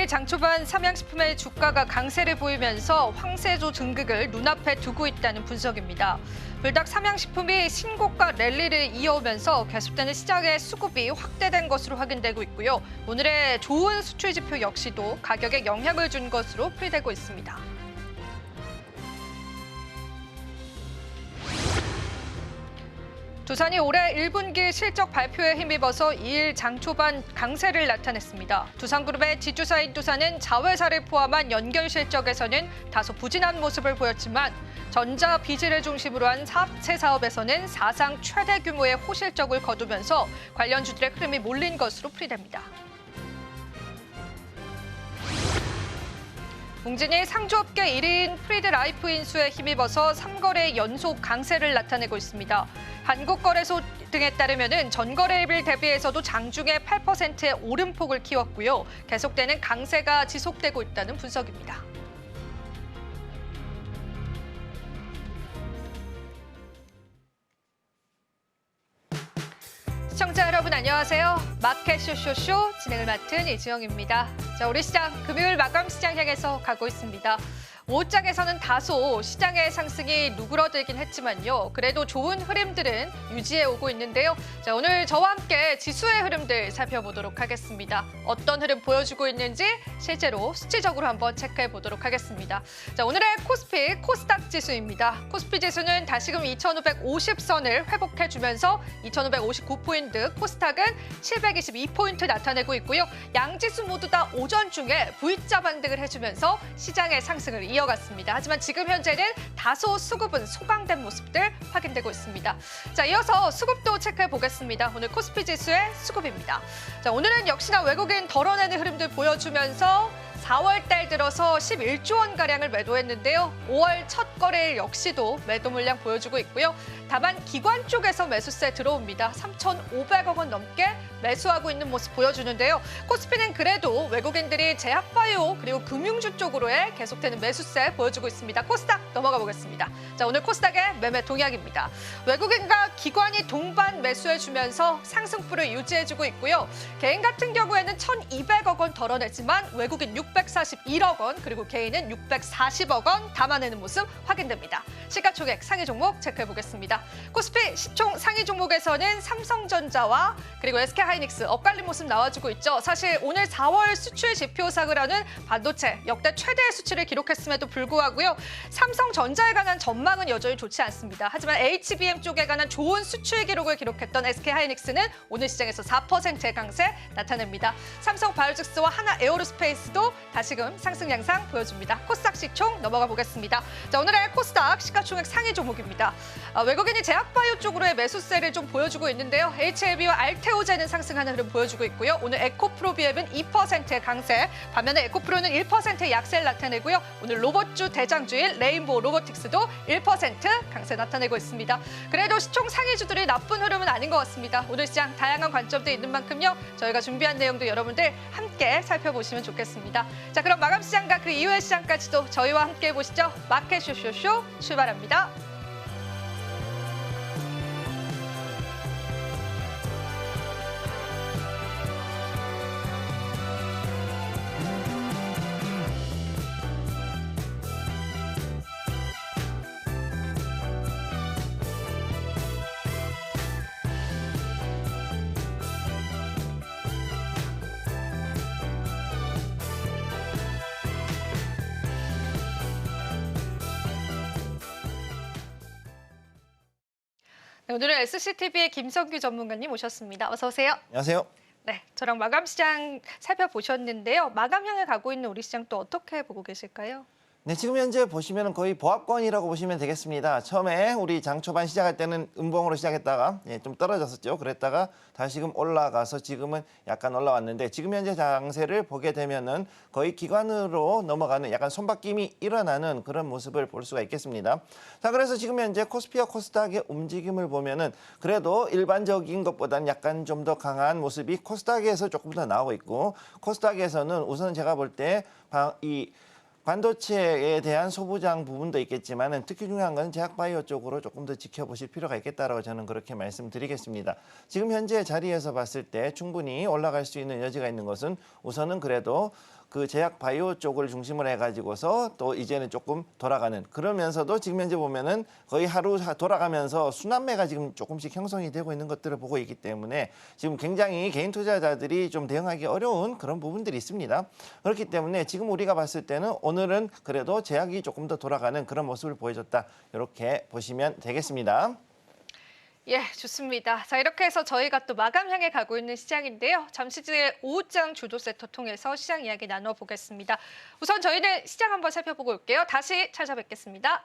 장 초반 삼양식품의 주가가 강세를 보이면서 황세조 등극을 눈앞에 두고 있다는 분석입니다. 불닭 삼양식품이 신고가 랠리를 이어오면서 계속되는 시장의 수급이 확대된 것으로 확인되고 있고요. 오늘의 좋은 수출 지표 역시도 가격에 영향을 준 것으로 풀이되고 있습니다. 두산이 올해 1분기 실적 발표에 힘입어서 2일 장 초반 강세를 나타냈습니다. 두산그룹의 지주사인 두산은 자회사를 포함한 연결 실적에서는 다소 부진한 모습을 보였지만 전자 비즈를 중심으로 한 합체 사업에서는 사상 최대 규모의 호실적을 거두면서 관련주들의 흐름이 몰린 것으로 풀이됩니다. 웅진이 상조업계 1위인 프리드라이프 인수에 힘입어서 3거래 연속 강세를 나타내고 있습니다. 한국거래소 등에 따르면 전거래일 대비해서도 장중에 8%의 오름폭을 키웠고요. 계속되는 강세가 지속되고 있다는 분석입니다. 시청자 여러분 안녕하세요. 마켓 쇼쇼쇼 진행을 맡은 이지영입니다. 자, 우리 시장 금요일 마감 시장 향해서 가고 있습니다. 5장에서는 다소 시장의 상승이 누그러들긴 했지만요. 그래도 좋은 흐름들은 유지해 오고 있는데요. 자, 오늘 저와 함께 지수의 흐름들 살펴보도록 하겠습니다. 어떤 흐름 보여주고 있는지 실제로 수치적으로 한번 체크해 보도록 하겠습니다. 자, 오늘의 코스피 코스닥 지수입니다. 코스피 지수는 다시금 2550선을 회복해주면서 2559포인트, 코스닥은 722포인트 나타내고 있고요. 양지수 모두 다 오전 중에 V자 반등을 해주면서 시장의 상승을 이어갔습니다. 하지만 지금 현재는 다소 수급은 소강된 모습들 확인되고 있습니다. 자, 이어서 수급도 체크해 보겠습니다. 오늘 코스피 지수의 수급입니다. 자, 오늘은 역시나 외국인 덜어내는 흐름들 보여주면서 4월 달 들어서 11조 원가량을 매도했는데요. 5월 첫 거래일 역시도 매도 물량 보여주고 있고요. 다만 기관 쪽에서 매수세 들어옵니다. 3,500억 원 넘게 매수하고 있는 모습 보여주는데요. 코스피는 그래도 외국인들이 제약바이오 그리고 금융주 쪽으로의 계속되는 매수세 보여주고 있습니다. 코스닥 넘어가 보겠습니다. 자, 오늘 코스닥의 매매 동향입니다. 외국인과 기관이 동반 매수해주면서 상승폭을 유지해주고 있고요. 개인 같은 경우에는 1,200억 원 덜어내지만 외국인 641억 원 그리고 개인은 640억 원 담아내는 모습 확인됩니다. 시가총액 상위 종목 체크해 보겠습니다. 코스피 시총 상위 종목에서는 삼성전자와 그리고 SK하이닉스 엇갈린 모습 나와주고 있죠. 사실 오늘 4월 수출 지표상을 하는 반도체 역대 최대의 수치를 기록했음에도 불구하고요. 삼성전자에 관한 전망은 여전히 좋지 않습니다. 하지만 HBM 쪽에 관한 좋은 수출 기록을 기록했던 SK하이닉스는 오늘 시장에서 4%의 강세 나타냅니다. 삼성바이오직스와 하나에어로스페이스도 다시금 상승 양상 보여줍니다. 코스닥 시총 넘어가 보겠습니다. 자, 오늘의 코스닥 시가총액 상위 종목입니다. 외국인이 제약바이오 쪽으로의 매수세를 좀 보여주고 있는데요. HLB와 알테오젠은 상승하는 흐름 보여주고 있고요. 오늘 에코프로비엠은 2%의 강세, 반면에 에코프로는 1%의 약세를 나타내고요. 오늘 로봇주 대장주인 레인보우 로보틱스도 1% 강세 나타내고 있습니다. 그래도 시총 상위주들이 나쁜 흐름은 아닌 것 같습니다. 오늘 시장 다양한 관점도 있는 만큼요. 저희가 준비한 내용도 여러분들 함께 살펴보시면 좋겠습니다. 자, 그럼 마감 시장과 그 이후의 시장까지도 저희와 함께 해보시죠. 마켓 쇼쇼쇼 출발합니다. 네, 오늘은 SCTV의 김성규 전문가님 오셨습니다. 어서 오세요. 안녕하세요. 네, 저랑 마감 시장 살펴보셨는데요. 마감 향해 가고 있는 우리 시장 또 어떻게 보고 계실까요? 네, 지금 현재 보시면 거의 보합권이라고 보시면 되겠습니다. 처음에 우리 장 초반 시작할 때는 음봉으로 시작했다가 좀 떨어졌었죠. 그랬다가 다시금 올라가서 지금은 약간 올라왔는데 지금 현재 장세를 보게 되면은 거의 기관으로 넘어가는 약간 손바뀜이 일어나는 그런 모습을 볼 수가 있겠습니다. 자, 그래서 지금 현재 코스피와 코스닥의 움직임을 보면은 그래도 일반적인 것보다는 약간 좀 더 강한 모습이 코스닥에서 조금 더 나오고 있고 코스닥에서는 우선 제가 볼 때 이 반도체에 대한 소부장 부분도 있겠지만 특히 중요한 건 제약바이오 쪽으로 조금 더 지켜보실 필요가 있겠다라고 저는 그렇게 말씀드리겠습니다. 지금 현재 자리에서 봤을 때 충분히 올라갈 수 있는 여지가 있는 것은 우선은 그래도 그 제약 바이오 쪽을 중심으로 해가지고서 또 이제는 조금 돌아가는 그러면서도 지금 현재 보면은 거의 하루 돌아가면서 순환매가 지금 조금씩 형성이 되고 있는 것들을 보고 있기 때문에 지금 굉장히 개인 투자자들이 좀 대응하기 어려운 그런 부분들이 있습니다. 그렇기 때문에 지금 우리가 봤을 때는 오늘은 그래도 제약이 조금 더 돌아가는 그런 모습을 보여줬다. 이렇게 보시면 되겠습니다. 예, 좋습니다. 자, 이렇게 해서 저희가 또 마감 향해 가고 있는 시장인데요. 잠시 뒤에 오후장 주도 세터 통해서 시장 이야기 나눠보겠습니다. 우선 저희는 시장 한번 살펴보고 올게요. 다시 찾아뵙겠습니다.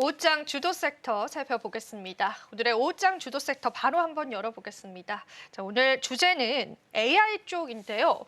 오후장 주도 섹터 살펴보겠습니다. 오늘의 오후장 주도 섹터 바로 한번 열어보겠습니다. 자, 오늘 주제는 AI 쪽인데요.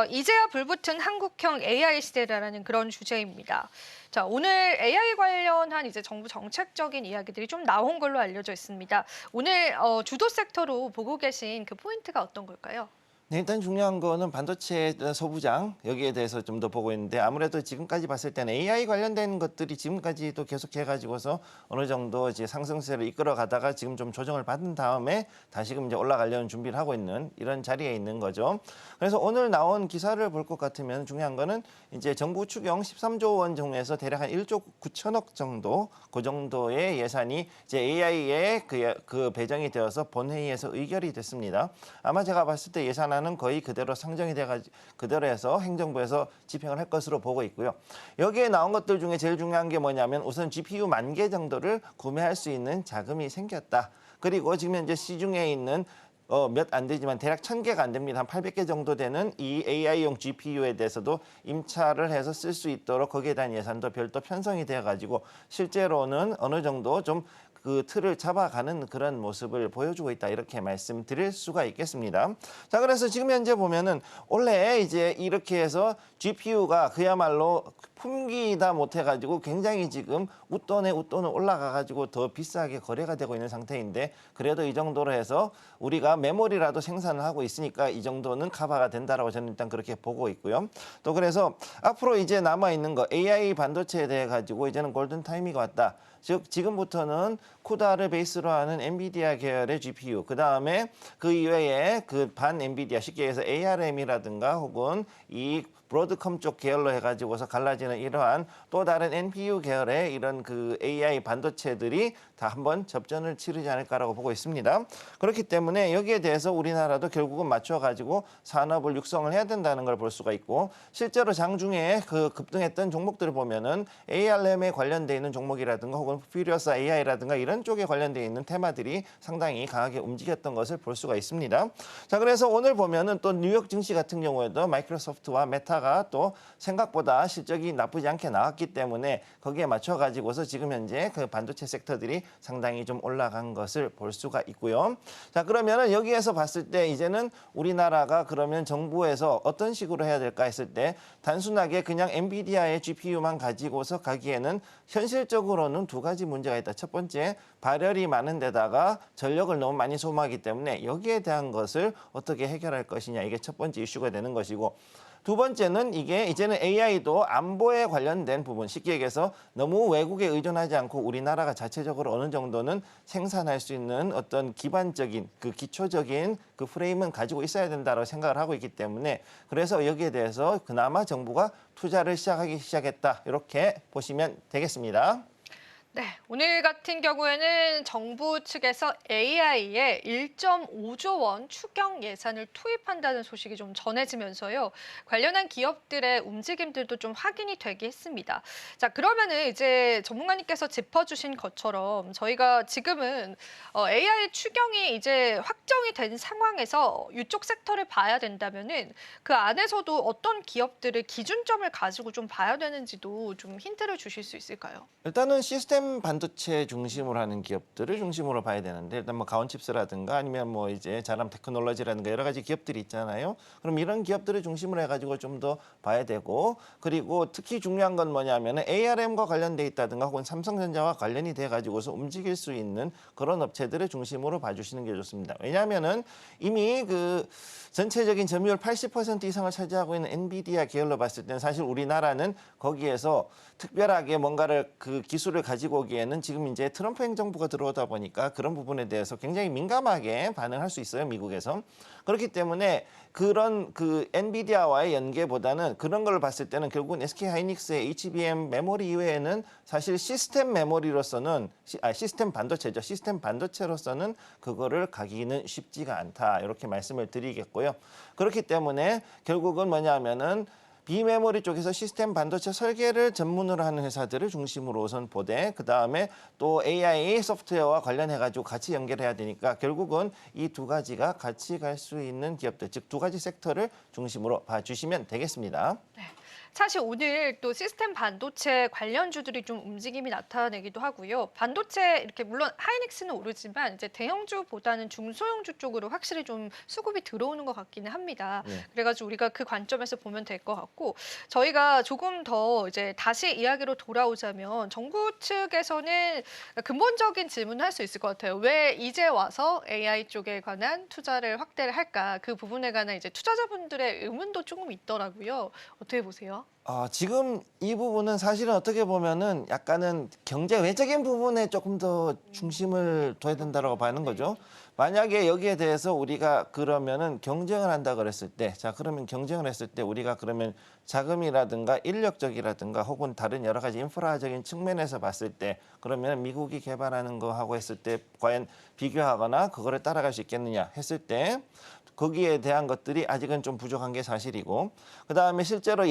이제야 불붙은 한국형 AI 시대라는 그런 주제입니다. 자, 오늘 AI 관련한 이제 정부 정책적인 이야기들이 좀 나온 걸로 알려져 있습니다. 오늘 주도 섹터로 보고 계신 그 포인트가 어떤 걸까요? 네, 일단 중요한 거는 반도체 소부장 여기에 대해서 좀 더 보고 있는데 아무래도 지금까지 봤을 때는 AI 관련된 것들이 지금까지도 계속 해가지고서 어느 정도 이제 상승세를 이끌어 가다가 지금 좀 조정을 받은 다음에 다시금 이제 올라가려는 준비를 하고 있는 이런 자리에 있는 거죠. 그래서 오늘 나온 기사를 볼 것 같으면 중요한 거는 이제 정부 추경 13조 원 중에서 대략 한 1조 9천억 정도 그 정도의 예산이 이제 AI에 그 배정이 되어서 본회의에서 의결이 됐습니다. 아마 제가 봤을 때 예산안 은 거의 그대로 상정이 돼가지고 그대로 해서 행정부에서 집행을 할 것으로 보고 있고요. 여기에 나온 것들 중에 제일 중요한 게 뭐냐면 우선 GPU 10,000개 정도를 구매할 수 있는 자금이 생겼다. 그리고 지금 현재 시중에 있는 몇 안 되지만 대략 1,000개가 안 됩니다. 한 800개 정도 되는 이 AI용 GPU에 대해서도 임차를 해서 쓸 수 있도록 거기에 대한 예산도 별도 편성이 되어가지고 실제로는 어느 정도 좀 그 틀을 잡아가는 그런 모습을 보여주고 있다 이렇게 말씀드릴 수가 있겠습니다. 자, 그래서 지금 현재 보면은 원래 이제 이렇게 해서 GPU가 그야말로 품귀다 못해가지고 굉장히 지금 웃돈에 웃돈을 올라가가지고 더 비싸게 거래가 되고 있는 상태인데 그래도 이 정도로 해서 우리가 메모리라도 생산을 하고 있으니까 이 정도는 커버가 된다라고 저는 일단 그렇게 보고 있고요. 또 그래서 앞으로 이제 남아 있는 거 AI 반도체에 대해 가지고 이제는 골든 타이밍이 왔다. 즉 지금부터는 쿠다를 베이스로 하는 엔비디아 계열의 GPU, 그 다음에 그 이외에 그 반 엔비디아 쉽게 해서 ARM이라든가 혹은 이 브로드컴 쪽 계열로 해가지고서 갈라지는 이러한 또 다른 NPU 계열의 이런 그 AI 반도체들이 다 한번 접전을 치르지 않을까라고 보고 있습니다. 그렇기 때문에 여기에 대해서 우리나라도 결국은 맞춰가지고 산업을 육성을 해야 된다는 걸 볼 수가 있고 실제로 장중에 그 급등했던 종목들을 보면은 ARM에 관련돼 있는 종목이라든가 혹은 퓨리어스 AI라든가 이런 쪽에 관련돼 있는 테마들이 상당히 강하게 움직였던 것을 볼 수가 있습니다. 자, 그래서 오늘 보면은 또 뉴욕 증시 같은 경우에도 마이크로소프트와 메타가 또 생각보다 실적이 나쁘지 않게 나왔기 때문에 거기에 맞춰 가지고서 지금 현재 그 반도체 섹터들이 상당히 좀 올라간 것을 볼 수가 있고요. 자, 그러면은 여기에서 봤을 때 이제는 우리나라가 그러면 정부에서 어떤 식으로 해야 될까 했을 때 단순하게 그냥 엔비디아의 GPU만 가지고서 가기에는 현실적으로는 두 가지 문제가 있다. 첫 번째, 발열이 많은 데다가 전력을 너무 많이 소모하기 때문에 여기에 대한 것을 어떻게 해결할 것이냐. 이게 첫 번째 이슈가 되는 것이고 두 번째는 이게 이제는 AI도 안보에 관련된 부분, 쉽게 얘기해서 너무 외국에 의존하지 않고 우리나라가 자체적으로 어느 정도는 생산할 수 있는 어떤 기반적인 그 기초적인 그 프레임은 가지고 있어야 된다고 생각을 하고 있기 때문에 그래서 여기에 대해서 그나마 정부가 투자를 시작했다 이렇게 보시면 되겠습니다. 네, 오늘 같은 경우에는 정부 측에서 AI에 1.5조 원 추경 예산을 투입한다는 소식이 좀 전해지면서요. 관련한 기업들의 움직임들도 좀 확인이 되게 했습니다. 자, 그러면은 이제 전문가님께서 짚어주신 것처럼 저희가 지금은 AI 추경이 이제 확정이 된 상황에서 이쪽 섹터를 봐야 된다면은 그 안에서도 어떤 기업들을 기준점을 가지고 좀 봐야 되는지도 좀 힌트를 주실 수 있을까요? 일단은 시스템 반도체 중심으로 하는 기업들을 중심으로 봐야 되는데 일단 뭐 가온칩스라든가 아니면 뭐 이제 자람 테크놀로지라든가 여러 가지 기업들이 있잖아요. 그럼 이런 기업들을 중심으로 해가지고 좀 더 봐야 되고 그리고 특히 중요한 건 뭐냐면은 ARM과 관련돼 있다든가 혹은 삼성전자와 관련이 돼가지고서 움직일 수 있는 그런 업체들을 중심으로 봐주시는 게 좋습니다. 왜냐하면은 이미 그 전체적인 점유율 80% 이상을 차지하고 있는 엔비디아 계열로 봤을 때는 사실 우리나라는 거기에서 특별하게 뭔가를 그 기술을 가지고 오기에는 지금 이제 트럼프 행정부가 들어오다 보니까 그런 부분에 대해서 굉장히 민감하게 반응할 수 있어요, 미국에서. 그렇기 때문에 그런 그 엔비디아와의 연계보다는 그런 걸 봤을 때는 결국은 SK 하이닉스의 HBM 메모리 이외에는 사실 시스템 메모리로서는 시스템 반도체죠. 시스템 반도체로서는 그거를 가기는 쉽지가 않다. 이렇게 말씀을 드리겠고요. 그렇기 때문에 결국은 뭐냐면은 비메모리 쪽에서 시스템 반도체 설계를 전문으로 하는 회사들을 중심으로 우선 보되 그다음에 또 AI 소프트웨어와 관련해가지고 같이 연결해야 되니까 결국은 이 두 가지가 같이 갈 수 있는 기업들, 즉 두 가지 섹터를 중심으로 봐주시면 되겠습니다. 네. 사실 오늘 또 시스템 반도체 관련주들이 좀 움직임이 나타내기도 하고요. 반도체 이렇게 물론 하이닉스는 오르지만 이제 대형주보다는 중소형주 쪽으로 확실히 좀 수급이 들어오는 것 같기는 합니다. 네. 그래가지고 우리가 그 관점에서 보면 될 것 같고 저희가 조금 더 이제 다시 이야기로 돌아오자면 정부 측에서는 근본적인 질문을 할 수 있을 것 같아요. 왜 이제 와서 AI 쪽에 관한 투자를 확대를 할까? 그 부분에 관한 이제 투자자분들의 의문도 조금 있더라고요. 어떻게 보세요? 지금 이 부분은 사실은 어떻게 보면은 약간은 경제 외적인 부분에 조금 더 중심을 둬야 된다고 봐는 거죠. 만약에 여기에 대해서 우리가 그러면은 경쟁을 한다 그랬을 때, 자, 그러면 경쟁을 했을 때 우리가 그러면 자금이라든가 인력적이라든가 혹은 다른 여러 가지 인프라적인 측면에서 봤을 때 그러면 미국이 개발하는 거하고 했을 때 과연 비교하거나 그거를 따라갈 수 있겠느냐 했을 때 거기에 대한 것들이 아직은 좀 부족한 게 사실이고 그다음에 실제로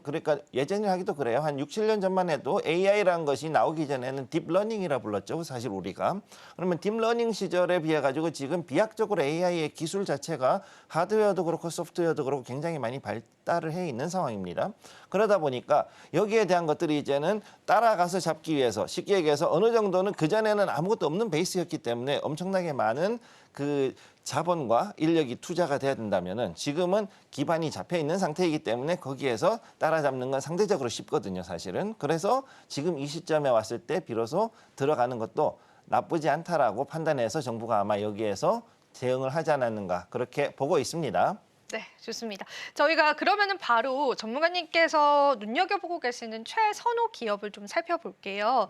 그러니까 예전에 하기도 그래요. 한 6, 7년 전만 해도 AI라는 것이 나오기 전에는 딥러닝이라 불렀죠. 사실 우리가. 그러면 딥러닝 시절에 비해 가지고 지금 비약적으로 AI의 기술 자체가 하드웨어도 그렇고 소프트웨어도 그렇고 굉장히 많이 발달을 해 있는 상황입니다. 그러다 보니까 여기에 대한 것들이 이제는 따라가서 잡기 위해서 쉽게 얘기해서 어느 정도는 그전에는 아무것도 없는 베이스였기 때문에 엄청나게 많은 그 자본과 인력이 투자가 돼야 된다면은 지금은 기반이 잡혀 있는 상태이기 때문에 거기에서 따라잡는 건 상대적으로 쉽거든요, 사실은. 그래서 지금 이 시점에 왔을 때 비로소 들어가는 것도 나쁘지 않다라고 판단해서 정부가 아마 여기에서 대응을 하지 않았는가 그렇게 보고 있습니다. 네, 좋습니다. 저희가 그러면은 바로 전문가님께서 눈여겨보고 계시는 최선호 기업을 좀 살펴볼게요.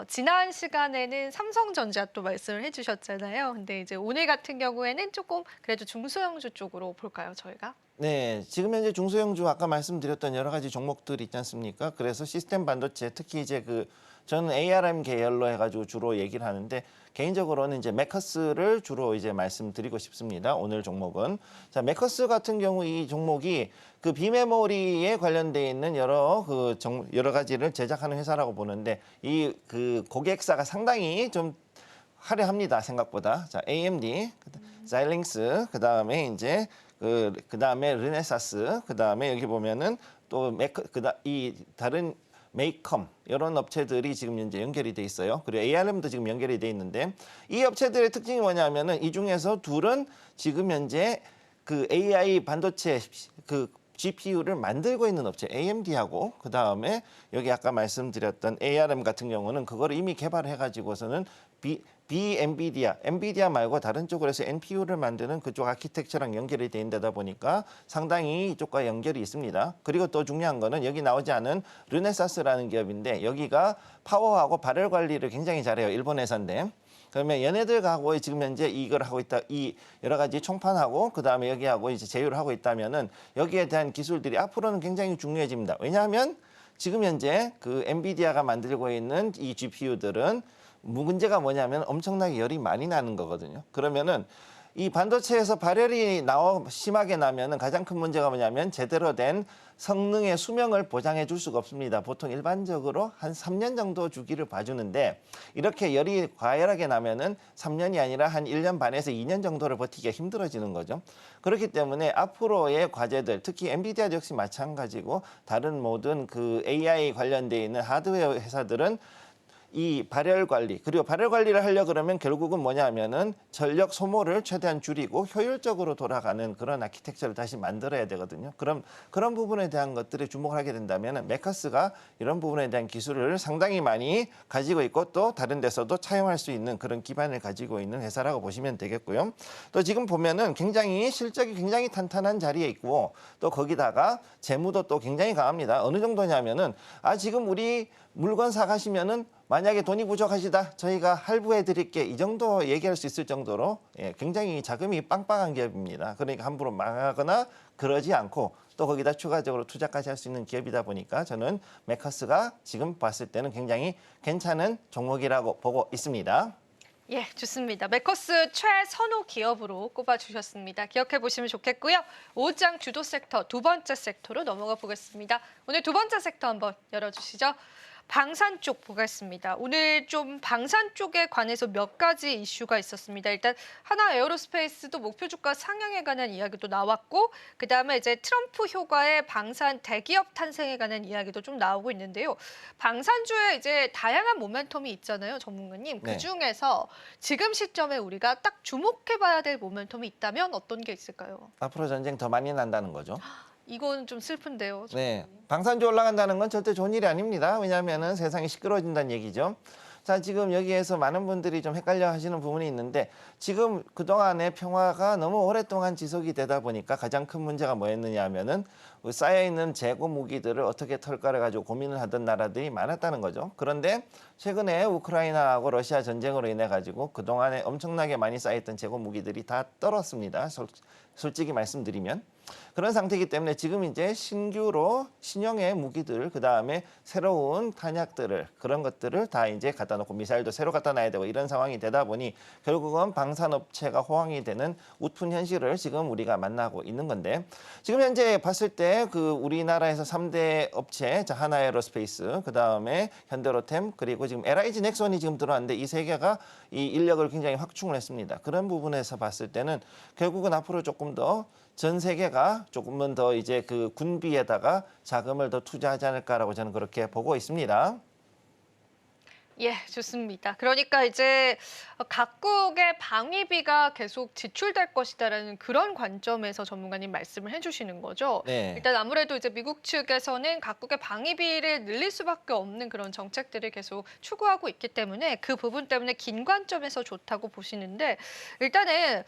지난 시간에는 삼성전자 또 말씀을 해주셨잖아요. 근데 이제 오늘 같은 경우에는 조금 그래도 중소형주 쪽으로 볼까요, 저희가? 네, 지금 현재 중소형주 아까 말씀드렸던 여러 가지 종목들 있지 않습니까? 그래서 시스템 반도체 특히 이제 저는 ARM 계열로 해가지고 주로 얘기를 하는데 개인적으로는 이제 메커스를 주로 이제 말씀드리고 싶습니다. 오늘 종목은 메커스 같은 경우 이 종목이 그 비메모리에 관련돼 있는 여러 가지를 제작하는 회사라고 보는데 이 그 고객사가 상당히 좀 화려합니다. 생각보다. 자, AMD, 자일링스, 그다음에 이제 그다음에 르네사스, 그다음에 여기 보면은 또 이 다른 메이컴 이런 업체들이 지금 현재 연결이 돼 있어요. 그리고 ARM도 지금 연결이 돼 있는데 이 업체들의 특징이 뭐냐면은 이 중에서 둘은 지금 현재 그 AI 반도체 그 GPU를 만들고 있는 업체 AMD하고 그다음에 여기 아까 말씀드렸던 ARM 같은 경우는 그거를 이미 개발해 가지고서는 엔비디아 말고 다른 쪽으로 해서 NPU를 만드는 그쪽 아키텍처랑 연결이 돼 있는 데다 보니까 상당히 이쪽과 연결이 있습니다. 그리고 또 중요한 거는 여기 나오지 않은 르네사스라는 기업인데 여기가 파워하고 발열 관리를 굉장히 잘해요. 일본 회사인데. 그러면 얘네들하고 지금 현재 이걸 하고 있다, 이 여러 가지 총판하고 그다음에 여기하고 이제 제휴를 하고 있다면은 여기에 대한 기술들이 앞으로는 굉장히 중요해집니다. 왜냐하면 지금 현재 그 엔비디아가 만들고 있는 이 GPU들은 문제가 뭐냐면 엄청나게 열이 많이 나는 거거든요. 그러면은 이 반도체에서 발열이 심하게 나면은 가장 큰 문제가 뭐냐면 제대로 된 성능의 수명을 보장해 줄 수가 없습니다. 보통 일반적으로 한 3년 정도 주기를 봐주는데 이렇게 열이 과열하게 나면은 3년이 아니라 한 1년 반에서 2년 정도를 버티기가 힘들어지는 거죠. 그렇기 때문에 앞으로의 과제들, 특히 엔비디아도 역시 마찬가지고 다른 모든 그 AI 관련돼 있는 하드웨어 회사들은 이 발열 관리, 그리고 발열 관리를 하려고 그러면 결국은 뭐냐면은 전력 소모를 최대한 줄이고 효율적으로 돌아가는 그런 아키텍처를 다시 만들어야 되거든요. 그런 부분에 대한 것들에 주목을 하게 된다면 메커스가 이런 부분에 대한 기술을 상당히 많이 가지고 있고 또 다른 데서도 차용할 수 있는 그런 기반을 가지고 있는 회사라고 보시면 되겠고요. 또 지금 보면은 실적이 굉장히 탄탄한 자리에 있고 또 거기다가 재무도 또 굉장히 강합니다. 어느 정도냐면은 지금 우리 물건 사가시면은 만약에 돈이 부족하시다 저희가 할부해 드릴게 이 정도 얘기할 수 있을 정도로 굉장히 자금이 빵빵한 기업입니다. 그러니까 함부로 망하거나 그러지 않고 또 거기다 추가적으로 투자까지 할 수 있는 기업이다 보니까 저는 메커스가 지금 봤을 때는 굉장히 괜찮은 종목이라고 보고 있습니다. 예, 좋습니다. 메커스 최선호 기업으로 꼽아주셨습니다. 기억해 보시면 좋겠고요. 5장 주도 섹터 두 번째 섹터로 넘어가 보겠습니다. 오늘 두 번째 섹터 한번 열어주시죠. 방산 쪽 보겠습니다. 오늘 좀 방산 쪽에 관해서 몇 가지 이슈가 있었습니다. 일단 하나 에어로스페이스도 목표 주가 상향에 관한 이야기도 나왔고 그다음에 이제 트럼프 효과의 방산 대기업 탄생에 관한 이야기도 좀 나오고 있는데요. 방산주에 이제 다양한 모멘텀이 있잖아요, 전문가님. 네. 그중에서 지금 시점에 우리가 딱 주목해 봐야 될 모멘텀이 있다면 어떤 게 있을까요? 앞으로 전쟁 더 많이 난다는 거죠. 이건 좀 슬픈데요. 네, 방산주 올라간다는 건 절대 좋은 일이 아닙니다. 왜냐하면 세상이 시끄러워진다는 얘기죠. 자, 지금 여기에서 많은 분들이 좀 헷갈려 하시는 부분이 있는데 지금 그동안의 평화가 너무 오랫동안 지속이 되다 보니까 가장 큰 문제가 뭐였느냐 하면은 쌓여있는 재고 무기들을 어떻게 털까를 가지고 고민을 하던 나라들이 많았다는 거죠. 그런데 최근에 우크라이나하고 러시아 전쟁으로 인해 가지고 그동안에 엄청나게 많이 쌓여있던 재고 무기들이 다 떨었습니다. 솔직히 말씀드리면. 그런 상태이기 때문에 지금 이제 신규로 신형의 무기들 그다음에 새로운 탄약들을 그런 것들을 다 이제 갖다 놓고 미사일도 새로 갖다 놔야 되고 이런 상황이 되다 보니 결국은 방산업체가 호황이 되는 웃픈 현실을 지금 우리가 만나고 있는 건데 지금 현재 봤을 때 그 우리나라에서 3대 업체 하나에어로스페이스 그다음에 현대로템 그리고 지금 LIG 넥슨이 지금 들어왔는데 이 세 개가 이 인력을 굉장히 확충을 했습니다. 그런 부분에서 봤을 때는 결국은 앞으로 조금 더 전 세계가 조금은 더 이제 그 군비에다가 자금을 더 투자하지 않을까라고 저는 그렇게 보고 있습니다. 예, 좋습니다. 그러니까 이제 각국의 방위비가 계속 지출될 것이다라는 그런 관점에서 전문가님 말씀을 해주시는 거죠. 네. 일단 아무래도 이제 미국 측에서는 각국의 방위비를 늘릴 수밖에 없는 그런 정책들을 계속 추구하고 있기 때문에 그 부분 때문에 긴 관점에서 좋다고 보시는데 일단은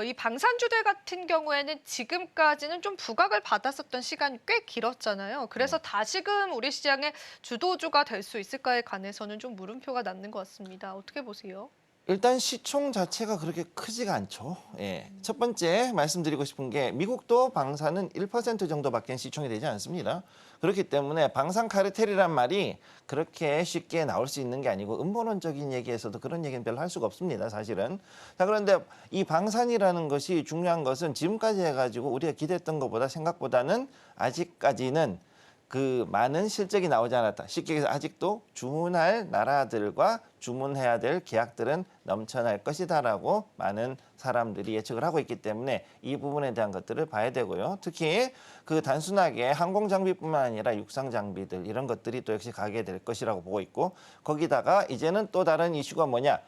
이 방산주들 같은 경우에는 지금까지는 좀 부각을 받았었던 시간이 꽤 길었잖아요. 그래서 다시금 우리 시장의 주도주가 될 수 있을까에 관해서는 좀 물음표가 남는 것 같습니다. 어떻게 보세요? 일단 시총 자체가 그렇게 크지가 않죠. 예. 첫 번째 말씀드리고 싶은 게 미국도 방산은 1% 정도밖에 시총이 되지 않습니다. 그렇기 때문에 방산 카르텔이란 말이 그렇게 쉽게 나올 수 있는 게 아니고 음모론적인 얘기에서도 그런 얘기는 별로 할 수가 없습니다. 사실은. 자, 그런데 이 방산이라는 것이 중요한 것은 지금까지 해가지고 우리가 기대했던 것보다 생각보다는 아직까지는 그 많은 실적이 나오지 않았다. 쉽게 얘기해서 아직도 주문할 나라들과 주문해야 될 계약들은 넘쳐날 것이다라고 많은 사람들이 예측을 하고 있기 때문에 이 부분에 대한 것들을 봐야 되고요. 특히 그 단순하게 항공 장비뿐만 아니라 육상 장비들 이런 것들이 또 역시 가게 될 것이라고 보고 있고 거기다가 이제는 또 다른 이슈가 뭐냐?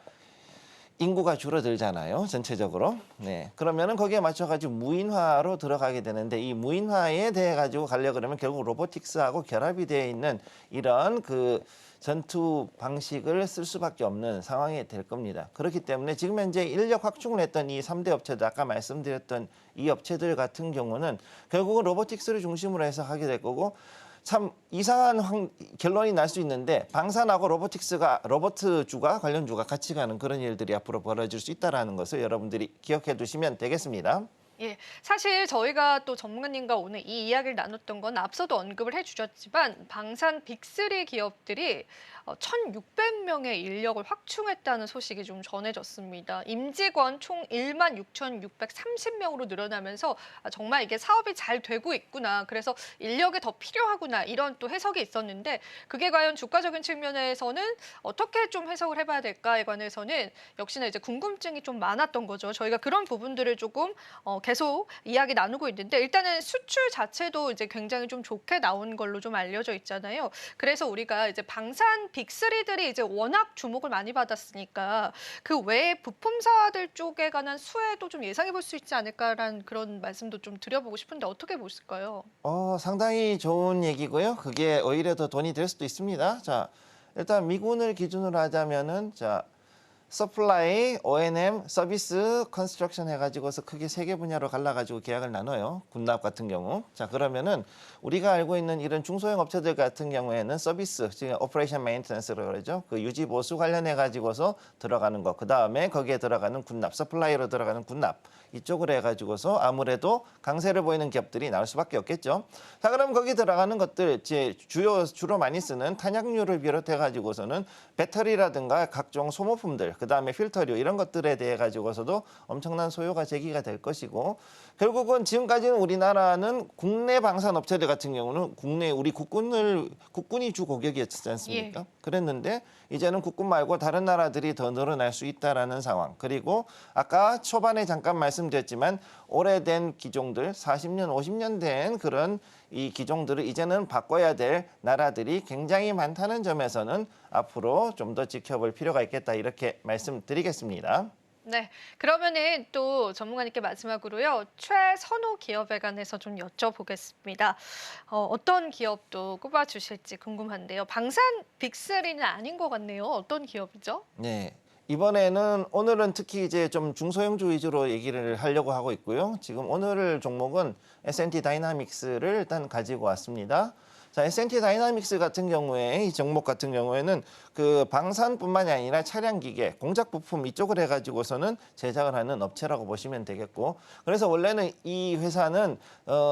인구가 줄어들잖아요, 전체적으로. 네, 그러면은 거기에 맞춰가지고 무인화로 들어가게 되는데 이 무인화에 대해 가지고 가려 그러면 결국 로보틱스하고 결합이 되어 있는 이런 그 전투 방식을 쓸 수밖에 없는 상황이 될 겁니다. 그렇기 때문에 지금 현재 인력 확충을 했던 이 3대 업체들, 아까 말씀드렸던 이 업체들 같은 경우는 결국은 로보틱스를 중심으로 해서 하게 될 거고 참 이상한 결론이 날 수 있는데 방산하고 로버트주가 관련주가 같이 가는 그런 일들이 앞으로 벌어질 수 있다는 것을 여러분들이 기억해 두시면 되겠습니다. 예, 사실 저희가 또 전문가님과 오늘 이 이야기를 나눴던 건 앞서도 언급을 해주셨지만 방산 빅3 기업들이 1,600명의 인력을 확충했다는 소식이 좀 전해졌습니다. 임직원 총 16,630명으로 늘어나면서 정말 이게 사업이 잘 되고 있구나. 그래서 인력이 더 필요하구나. 이런 또 해석이 있었는데 그게 과연 주가적인 측면에서는 어떻게 좀 해석을 해봐야 될까에 관해서는 역시나 이제 궁금증이 좀 많았던 거죠. 저희가 그런 부분들을 조금 계속 이야기 나누고 있는데 일단은 수출 자체도 이제 굉장히 좀 좋게 나온 걸로 좀 알려져 있잖아요. 그래서 우리가 이제 방산 빅3들이 이제 워낙 주목을 많이 받았으니까 그 외에 부품사들 쪽에 관한 수혜도 좀 예상해 볼 수 있지 않을까라는 그런 말씀도 좀 드려보고 싶은데 어떻게 보실까요? 상당히 좋은 얘기고요. 그게 오히려 더 돈이 될 수도 있습니다. 자, 일단 미군을 기준으로 하자면은 자, 서플라이, O&M, 서비스, 컨스트럭션 해가지고서 크게 세 개 분야로 갈라가지고 계약을 나눠요. 군납 같은 경우. 자, 그러면은 우리가 알고 있는 이런 중소형 업체들 같은 경우에는 서비스, 지금 오퍼레이션 메인테넌스라고 그러죠. 그 유지 보수 관련해가지고서 들어가는 거. 그 다음에 거기에 들어가는 군납, 서플라이로 들어가는 군납. 이쪽으로 해가지고서 아무래도 강세를 보이는 기업들이 나올 수밖에 없겠죠. 자, 그럼 거기 들어가는 것들 주로 많이 쓰는 탄약류를 비롯해가지고서는 배터리라든가 각종 소모품들, 그 다음에 필터류 이런 것들에 대해 가지고서도 엄청난 소요가 제기가 될 것이고 결국은 지금까지는 우리나라는 국내 방산 업체들 같은 경우는 국내 우리 국군이 주 고객이었지 않습니까? 예. 그랬는데 이제는 국군 말고 다른 나라들이 더 늘어날 수 있다라는 상황. 그리고 아까 초반에 잠깐 말씀드렸지만 오래된 기종들 40년, 50년 된 그런 이 기종들을 이제는 바꿔야 될 나라들이 굉장히 많다는 점에서는 앞으로 좀 더 지켜볼 필요가 있겠다 이렇게 말씀드리겠습니다. 네, 그러면은 또 전문가님께 마지막으로요. 최선호 기업에 관해서 좀 여쭤보겠습니다. 어떤 기업도 꼽아주실지 궁금한데요. 방산 빅3는 아닌 것 같네요. 어떤 기업이죠? 네. 오늘은 특히 이제 좀 중소형주 위주로 얘기를 하려고 하고 있고요. 지금 오늘 종목은 S&T 다이나믹스를 일단 가지고 왔습니다. 자, S&T 다이나믹스 같은 경우에 이 종목 같은 경우에는 그 방산뿐만이 아니라 차량 기계, 공작 부품 이쪽을 해가지고서는 제작을 하는 업체라고 보시면 되겠고, 그래서 원래는 이 회사는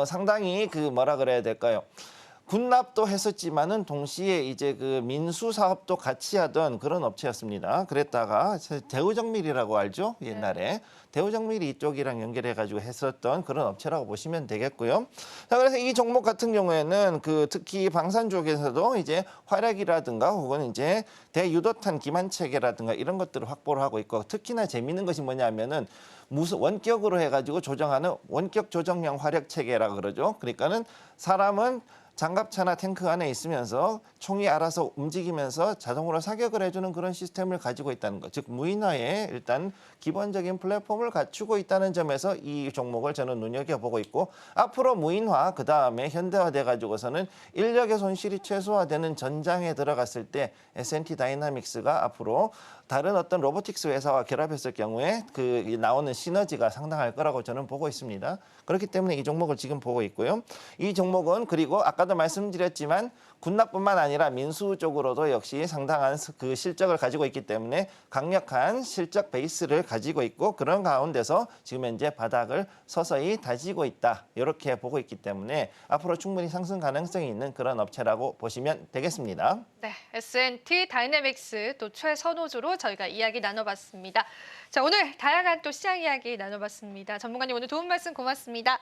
상당히 그 뭐라 그래야 될까요? 군납도 했었지만은 동시에 이제 그 민수 사업도 같이 하던 그런 업체였습니다. 그랬다가 대우정밀이라고 알죠? 옛날에 대우정밀이 이쪽이랑 연결해가지고 했었던 그런 업체라고 보시면 되겠고요. 자, 그래서 이 종목 같은 경우에는 그 특히 방산 쪽에서도 이제 화력이라든가 혹은 이제 대유도탄 기만 체계라든가 이런 것들을 확보를 하고 있고 특히나 재미있는 것이 뭐냐면은 무슨 원격으로 해가지고 조정하는 원격 조정형 화력 체계라고 그러죠. 그러니까는 사람은 장갑차나 탱크 안에 있으면서 총이 알아서 움직이면서 자동으로 사격을 해주는 그런 시스템을 가지고 있다는 것. 즉 무인화에 일단 기본적인 플랫폼을 갖추고 있다는 점에서 이 종목을 저는 눈여겨보고 있고 앞으로 무인화 그다음에 현대화돼 가지고서는 인력의 손실이 최소화되는 전장에 들어갔을 때 S&T 다이나믹스가 앞으로 다른 어떤 로보틱스 회사와 결합했을 경우에 그 나오는 시너지가 상당할 거라고 저는 보고 있습니다. 그렇기 때문에 이 종목을 지금 보고 있고요. 이 종목은 그리고 아까도 말씀드렸지만 군납뿐만 아니라 민수 쪽으로도 역시 상당한 그 실적을 가지고 있기 때문에 강력한 실적 베이스를 가지고 있고 그런 가운데서 지금 현재 바닥을 서서히 다지고 있다. 이렇게 보고 있기 때문에 앞으로 충분히 상승 가능성이 있는 그런 업체라고 보시면 되겠습니다. 네, S&T 다이내믹스 또 최선호주로 저희가 이야기 나눠봤습니다. 자, 오늘 다양한 또 시장 이야기 나눠봤습니다. 전문가님 오늘 도움 말씀 고맙습니다.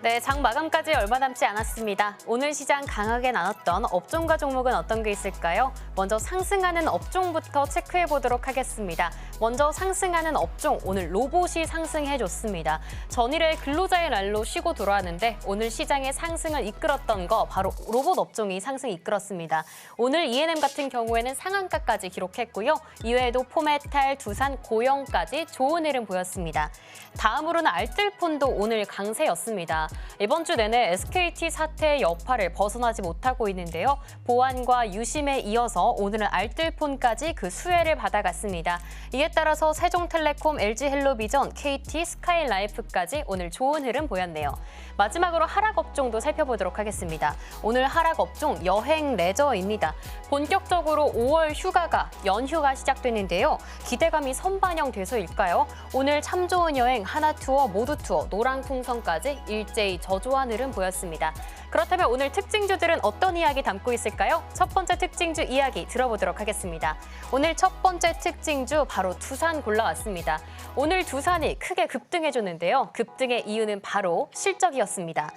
네, 장 마감까지 얼마 남지 않았습니다. 오늘 시장 강하게 나눴던 업종과 종목은 어떤 게 있을까요? 먼저 상승하는 업종부터 체크해 보도록 하겠습니다. 먼저 상승하는 업종, 오늘 로봇이 상승해줬습니다. 전일에 근로자의 날로 쉬고 돌아왔는데 오늘 시장의 상승을 이끌었던 거 바로 로봇 업종이 상승 이끌었습니다. 오늘 E&M 같은 경우에는 상한가까지 기록했고요. 이외에도 포메탈, 두산, 고영까지 좋은 흐름 보였습니다. 다음으로는 알뜰폰도 오늘 강세였습니다. 이번 주 내내 SKT 사태의 여파를 벗어나지 못하고 있는데요. 보안과 유심에 이어서 오늘은 알뜰폰까지 그 수혜를 받아갔습니다. 이에 따라서 세종텔레콤, LG헬로비전, KT, 스카이라이프까지 오늘 좋은 흐름 보였네요. 마지막으로 하락 업종도 살펴보도록 하겠습니다. 오늘 하락 업종 여행 레저입니다. 본격적으로 5월 휴가가 연휴가 시작되는데요. 기대감이 선반영돼서일까요? 오늘 참 좋은 여행, 하나투어, 모두투어, 노랑풍선까지 일제히 저조한 흐름 보였습니다. 그렇다면 오늘 특징주들은 어떤 이야기 담고 있을까요? 첫 번째 특징주 이야기 들어보도록 하겠습니다. 오늘 첫 번째 특징주 바로 두산 골라왔습니다. 오늘 두산이 크게 급등해줬는데요. 급등의 이유는 바로 실적이었습니다.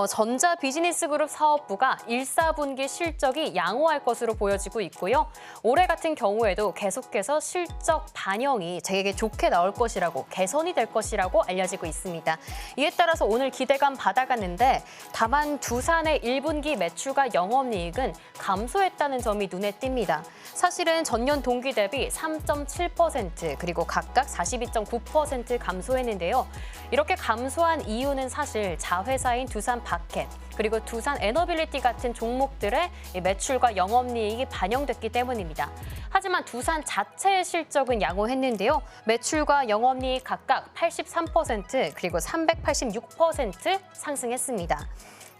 전자비즈니스그룹 사업부가 1, 4분기 실적이 양호할 것으로 보여지고 있고요. 올해 같은 경우에도 계속해서 실적 반영이 되게 좋게 나올 것이라고, 개선이 될 것이라고 알려지고 있습니다. 이에 따라서 오늘 기대감 받아갔는데 다만 두산의 1분기 매출과 영업이익은 감소했다는 점이 눈에 띕니다. 사실은 전년 동기 대비 3.7% 그리고 각각 42.9% 감소했는데요. 이렇게 감소한 이유는 사실 자회사인 두산 바켓 그리고 두산 에너빌리티 같은 종목들의 매출과 영업이익이 반영됐기 때문입니다. 하지만 두산 자체의 실적은 양호했는데요. 매출과 영업이익 각각 83% 그리고 386% 상승했습니다.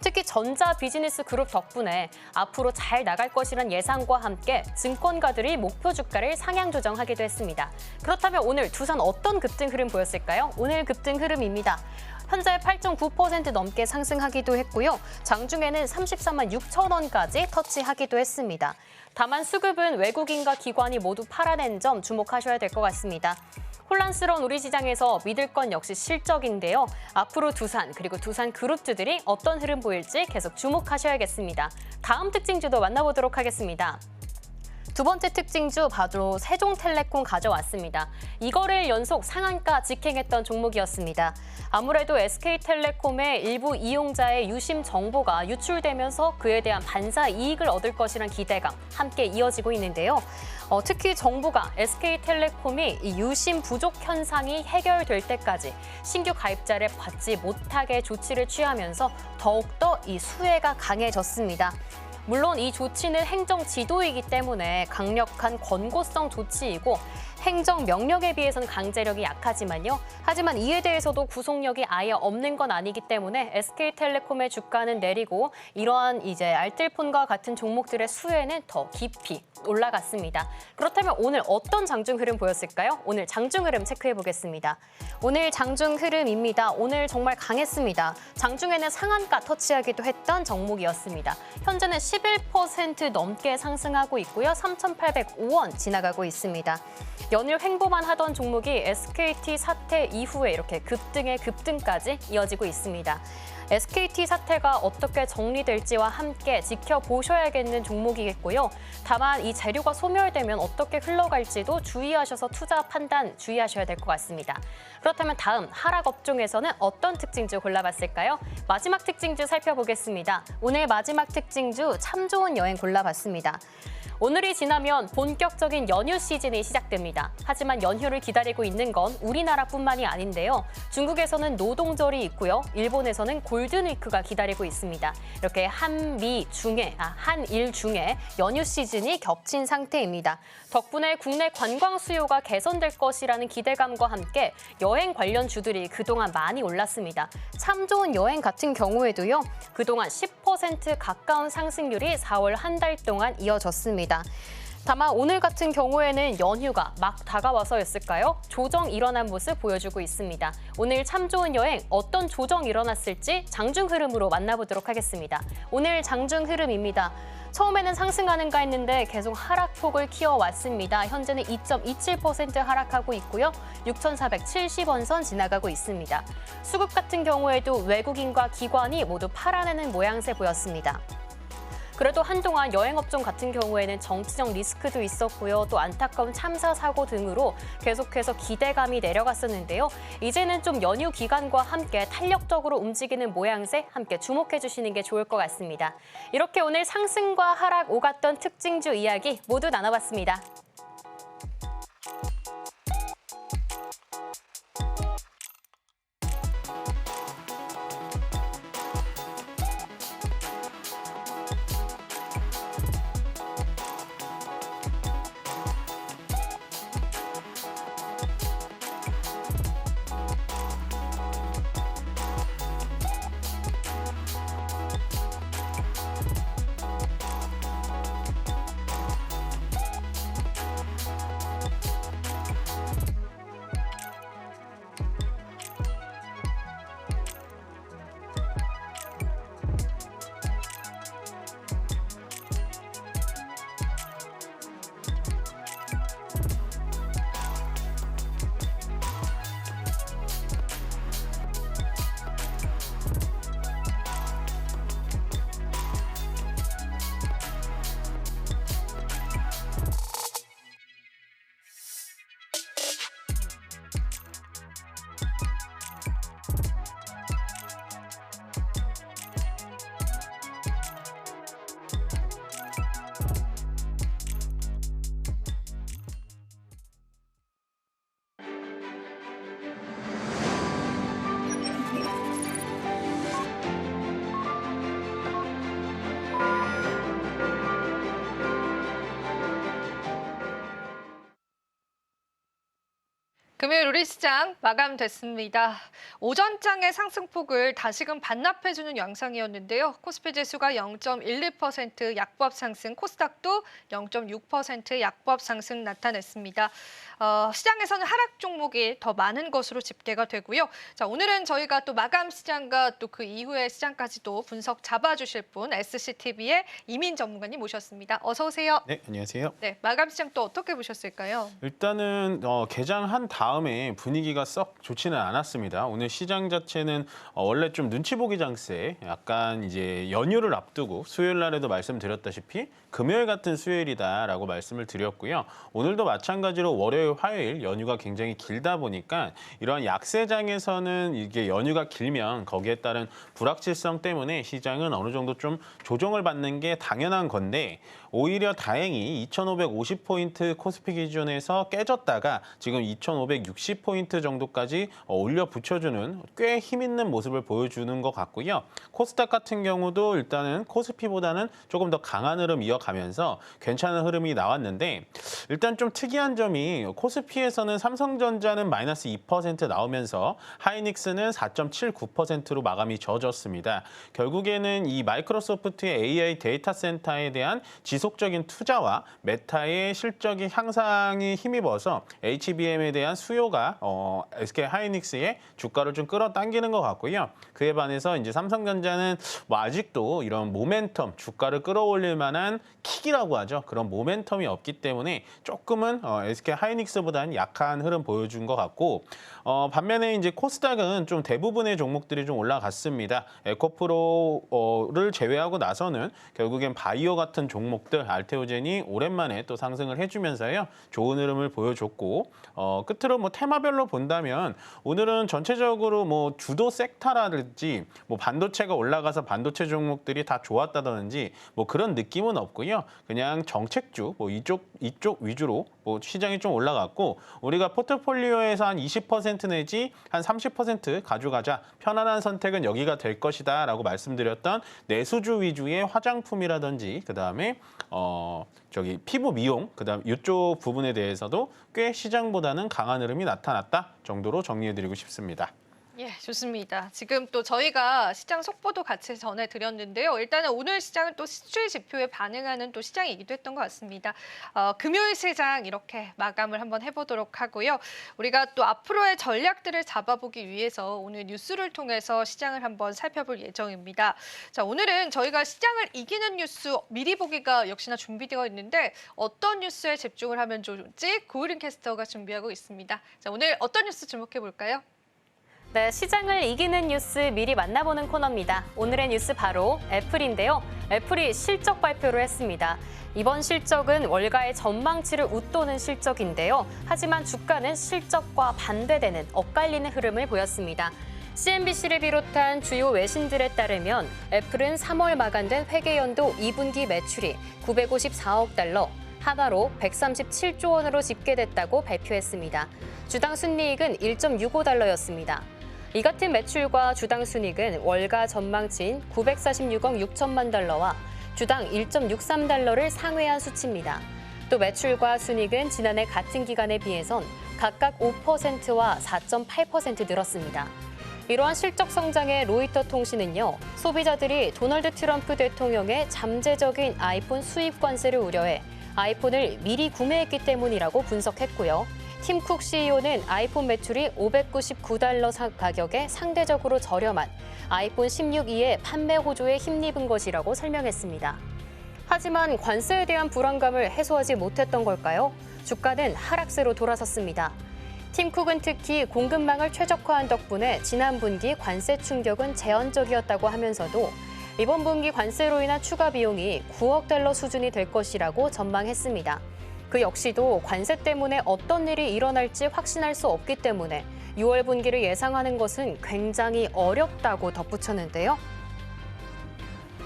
특히 전자비즈니스 그룹 덕분에 앞으로 잘 나갈 것이란 예상과 함께 증권가들이 목표 주가를 상향 조정하기도 했습니다. 그렇다면 오늘 두산 어떤 급등 흐름 보였을까요? 오늘 급등 흐름입니다. 현재 8.9% 넘게 상승하기도 했고요. 장중에는 34만 6천 원까지 터치하기도 했습니다. 다만 수급은 외국인과 기관이 모두 팔아낸 점 주목하셔야 될 것 같습니다. 혼란스러운 우리 시장에서 믿을 건 역시 실적인데요. 앞으로 두산 그리고 두산 그룹주들이 어떤 흐름 보일지 계속 주목하셔야겠습니다. 다음 특징주도 만나보도록 하겠습니다. 두 번째 특징주 바로 세종텔레콤 가져왔습니다. 이거를 연속 상한가 직행했던 종목이었습니다. 아무래도 SK텔레콤의 일부 이용자의 유심 정보가 유출되면서 그에 대한 반사 이익을 얻을 것이란 기대감 함께 이어지고 있는데요. 특히 정부가 SK텔레콤이 이 유심 부족 현상이 해결될 때까지 신규 가입자를 받지 못하게 조치를 취하면서 더욱더 이 수혜가 강해졌습니다. 물론 이 조치는 행정 지도이기 때문에 강력한 권고성 조치이고 행정 명령에 비해서는 강제력이 약하지만요. 하지만 이에 대해서도 구속력이 아예 없는 건 아니기 때문에 SK텔레콤의 주가는 내리고 이러한 이제 알뜰폰과 같은 종목들의 수혜는 더 깊이 올라갔습니다. 그렇다면 오늘 어떤 장중 흐름 보였을까요? 오늘 장중 흐름 체크해 보겠습니다. 오늘 장중 흐름입니다. 오늘 정말 강했습니다. 장중에는 상한가 터치하기도 했던 종목이었습니다. 현재는 11% 넘게 상승하고 있고요. 3,805원 지나가고 있습니다. 연일 횡보만 하던 종목이 SKT 사태 이후에 이렇게 급등의 급등까지 이어지고 있습니다. SKT 사태가 어떻게 정리될지와 함께 지켜보셔야겠는 종목이겠고요. 다만 이 재료가 소멸되면 어떻게 흘러갈지도 주의하셔서 투자 판단 주의하셔야 될 것 같습니다. 그렇다면 다음 하락 업종에서는 어떤 특징주 골라봤을까요? 마지막 특징주 살펴보겠습니다. 오늘 마지막 특징주 참 좋은 여행 골라봤습니다. 오늘이 지나면 본격적인 연휴 시즌이 시작됩니다. 하지만 연휴를 기다리고 있는 건 우리나라뿐만이 아닌데요. 중국에서는 노동절이 있고요. 일본에서는 골든위크가 기다리고 있습니다. 이렇게 한일 중에 연휴 시즌이 겹친 상태입니다. 덕분에 국내 관광 수요가 개선될 것이라는 기대감과 함께 여행 관련 주들이 그동안 많이 올랐습니다. 참 좋은 여행 같은 경우에도요. 그동안 10% 가까운 상승률이 4월 한 달 동안 이어졌습니다. 다만 오늘 같은 경우에는 연휴가 막 다가와서였을까요? 조정 일어난 모습 보여주고 있습니다. 오늘 참 좋은 여행 어떤 조정 일어났을지 장중 흐름으로 만나보도록 하겠습니다. 오늘 장중 흐름입니다. 처음에는 상승하는가 했는데 계속 하락폭을 키워왔습니다. 현재는 2.27% 하락하고 있고요. 6,470원 선 지나가고 있습니다. 수급 같은 경우에도 외국인과 기관이 모두 팔아내는 모양새 보였습니다. 그래도 한동안 여행업종 같은 경우에는 정치적 리스크도 있었고요. 또 안타까운 참사 사고 등으로 계속해서 기대감이 내려갔었는데요. 이제는 좀 연휴 기간과 함께 탄력적으로 움직이는 모양새 함께 주목해 주시는 게 좋을 것 같습니다. 이렇게 오늘 상승과 하락 오갔던 특징주 이야기 모두 나눠봤습니다. 금요일 우리 시장 마감됐습니다. 오전장의 상승폭을 다시금 반납해주는 양상이었는데요. 코스피 지수가 0.12% 약보합 상승, 코스닥도 0.6% 약보합 상승 나타냈습니다. 시장에서는 하락 종목이 더 많은 것으로 집계가 되고요. 자, 오늘은 저희가 또 마감 시장과 또 그 이후의 시장까지도 분석 잡아주실 분 SCTV의 이민 전문가님 모셨습니다. 어서 오세요. 네, 안녕하세요. 네, 마감 시장 또 어떻게 보셨을까요? 일단은 개장한 다음에 분위기가 썩 좋지는 않았습니다. 오늘 시장 자체는 원래 좀 눈치 보기 장세, 약간 이제 연휴를 앞두고 수요일 날에도 말씀드렸다시피 금요일 같은 수요일이다라고 말씀을 드렸고요. 오늘도 마찬가지로 월요일, 화요일 연휴가 굉장히 길다 보니까 이러한 약세장에서는 이게 연휴가 길면 거기에 따른 불확실성 때문에 시장은 어느 정도 좀 조정을 받는 게 당연한 건데 오히려 다행히 2,550포인트 코스피 기준에서 깨졌다가 지금 2,560포인트 정도까지 올려 붙여주는 꽤 힘있는 모습을 보여주는 것 같고요. 코스닥 같은 경우도 일단은 코스피보다는 조금 더 강한 흐름 이어가면서 괜찮은 흐름이 나왔는데 일단 좀 특이한 점이 코스피에서는 삼성전자는 마이너스 2% 나오면서 하이닉스는 4.79%로 마감이 져졌습니다. 결국에는 이 마이크로소프트의 AI 데이터 센터에 대한 지속적인 투자와 메타의 실적이 향상이 힘입어서 HBM에 대한 수요가 SK 하이닉스의 주가를 좀 끌어당기는 것 같고요. 그에 반해서 이제 삼성전자는 뭐 아직도 이런 모멘텀, 주가를 끌어올릴 만한 킥이라고 하죠. 그런 모멘텀이 없기 때문에 조금은 SK 하이닉스보다는 약한 흐름 보여준 것 같고 반면에 이제 코스닥은 좀 대부분의 종목들이 좀 올라갔습니다. 에코프로를 제외하고 나서는 결국엔 바이오 같은 종목들 알테오젠이 오랜만에 또 상승을 해주면서요. 좋은 흐름을 보여줬고 끝으로 뭐 테마별로 본다면 오늘은 전체적으로 뭐 주도 섹터라든지 뭐 반도체가 올라가서 반도체 종목들이 다 좋았다든지 뭐 그런 느낌은 없고요. 그냥 정책주 뭐 이쪽 위주로 뭐 시장이 좀 올라갔고 우리가 포트폴리오에서 한 20% 내지 한 30% 가져가자 편안한 선택은 여기가 될 것이다라고 말씀드렸던 내수주 위주의 화장품이라든지 그다음에 피부 미용 그다음 이쪽 부분에 대해서도 꽤 시장보다는 강한 흐름이 나타났다 정도로 정리해드리고 싶습니다. 예, 좋습니다. 지금 또 저희가 시장 속보도 같이 전해드렸는데요. 일단은 오늘 시장은 또 수출 지표에 반응하는 또 시장이기도 했던 것 같습니다. 금요일 시장 이렇게 마감을 한번 해보도록 하고요. 우리가 또 앞으로의 전략들을 잡아보기 위해서 오늘 뉴스를 통해서 시장을 한번 살펴볼 예정입니다. 자, 오늘은 저희가 시장을 이기는 뉴스 미리 보기가 역시나 준비되어 있는데 어떤 뉴스에 집중을 하면 좋을지 고으린 캐스터가 준비하고 있습니다. 자, 오늘 어떤 뉴스 주목해 볼까요? 네, 시장을 이기는 뉴스 미리 만나보는 코너입니다. 오늘의 뉴스 바로 애플인데요. 애플이 실적 발표를 했습니다. 이번 실적은 월가의 전망치를 웃도는 실적인데요. 하지만 주가는 실적과 반대되는 엇갈리는 흐름을 보였습니다. CNBC를 비롯한 주요 외신들에 따르면 애플은 3월 마감된 회계연도 2분기 매출이 954억 달러, 하나로 137조 원으로 집계됐다고 발표했습니다. 주당 순이익은 1.65달러였습니다. 이 같은 매출과 주당 순이익은 월가 전망치인 946억 6천만 달러와 주당 1.63달러를 상회한 수치입니다. 또 매출과 순이익은 지난해 같은 기간에 비해선 각각 5%와 4.8% 늘었습니다. 이러한 실적 성장의 로이터 통신은요, 소비자들이 도널드 트럼프 대통령의 잠재적인 아이폰 수입 관세를 우려해 아이폰을 미리 구매했기 때문이라고 분석했고요. 팀 쿡 CEO는 아이폰 매출이 599달러 가격에 상대적으로 저렴한 아이폰 16E의 판매 호조에 힘입은 것이라고 설명했습니다. 하지만 관세에 대한 불안감을 해소하지 못했던 걸까요? 주가는 하락세로 돌아섰습니다. 팀 쿡은 특히 공급망을 최적화한 덕분에 지난 분기 관세 충격은 제한적이었다고 하면서도 이번 분기 관세로 인한 추가 비용이 9억 달러 수준이 될 것이라고 전망했습니다. 그 역시도 관세 때문에 어떤 일이 일어날지 확신할 수 없기 때문에 6월 분기를 예상하는 것은 굉장히 어렵다고 덧붙였는데요.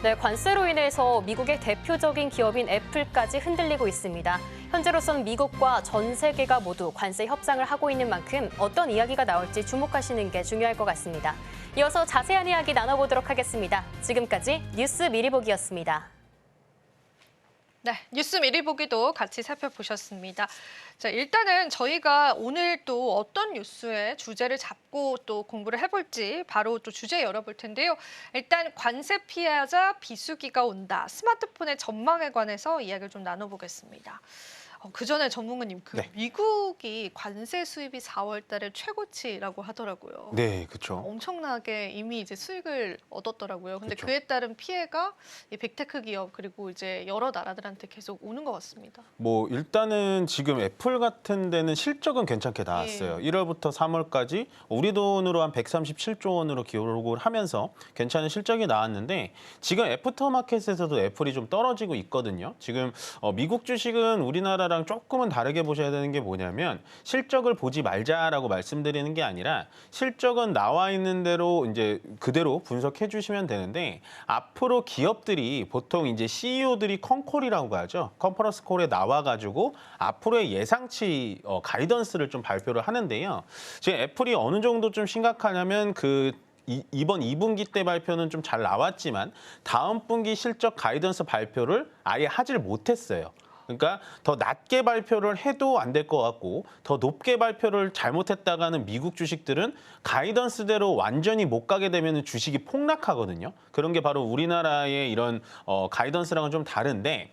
네, 관세로 인해서 미국의 대표적인 기업인 애플까지 흔들리고 있습니다. 현재로선 미국과 전 세계가 모두 관세 협상을 하고 있는 만큼 어떤 이야기가 나올지 주목하시는 게 중요할 것 같습니다. 이어서 자세한 이야기 나눠보도록 하겠습니다. 지금까지 뉴스 미리 보기였습니다. 네, 뉴스 미리 보기도 같이 살펴보셨습니다. 자, 일단은 저희가 오늘 또 어떤 뉴스의 주제를 잡고 또 공부를 해볼지 바로 또 주제 열어볼 텐데요. 일단 관세 피하자 비수기가 온다. 스마트폰의 전망에 관해서 이야기를 좀 나눠보겠습니다. 그 전에 전문가님, 네. 미국이 관세 수입이 4월 달에 최고치라고 하더라고요. 네, 그렇죠. 엄청나게 이미 이제 수익을 얻었더라고요. 근데 그쵸. 그에 따른 피해가 이 빅테크 기업 그리고 이제 여러 나라들한테 계속 오는 것 같습니다. 뭐 일단은 지금 애플 같은 데는 실적은 괜찮게 나왔어요. 1월부터 3월까지 우리 돈으로 한 137조 원으로 기록을 하면서 괜찮은 실적이 나왔는데 지금 애프터마켓에서도 애플이 좀 떨어지고 있거든요. 지금 미국 주식은 우리나라랑 조금은 다르게 보셔야 되는 게 뭐냐면 실적을 보지 말자라고 말씀드리는 게 아니라 실적은 나와 있는 대로 이제 그대로 분석해 주시면 되는데 앞으로 기업들이 보통 이제 CEO들이 컨콜이라고 하죠. 컨퍼런스 콜에 나와가지고 앞으로의 예상치 가이던스를 좀 발표를 하는데요. 지금 애플이 어느 정도 좀 심각하냐면 이번 2분기 때 발표는 좀 잘 나왔지만 다음 분기 실적 가이던스 발표를 아예 하질 못했어요. 그러니까 더 낮게 발표를 해도 안 될 것 같고 더 높게 발표를 잘못했다가는 미국 주식들은 가이던스대로 완전히 못 가게 되면 주식이 폭락하거든요. 그런 게 바로 우리나라의 이런 가이던스랑은 좀 다른데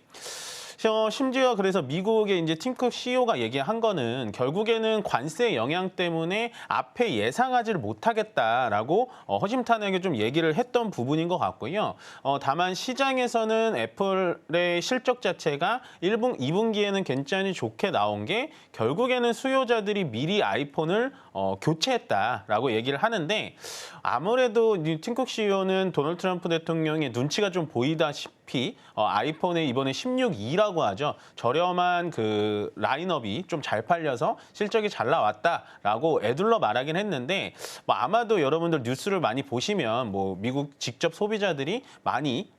심지어 그래서 미국의 이제 팀쿡 CEO가 얘기한 거는 결국에는 관세 영향 때문에 앞에 예상하지를 못하겠다라고 허심탄회하게 좀 얘기를 했던 부분인 것 같고요. 다만 시장에서는 애플의 실적 자체가 2분기에는 굉장히 좋게 나온 게 결국에는 수요자들이 미리 아이폰을 교체했다라고 얘기를 하는데 아무래도 팀쿡 CEO는 도널드 트럼프 대통령의 눈치가 좀 보이다시피 아이폰에 이번에 16E라고 하죠. 저렴한 그 라인업이 좀 잘 팔려서 실적이 잘 나왔다라고 애둘러 말하긴 했는데 뭐 아마도 여러분들 뉴스를 많이 보시면 뭐 미국 직접 소비자들이 많이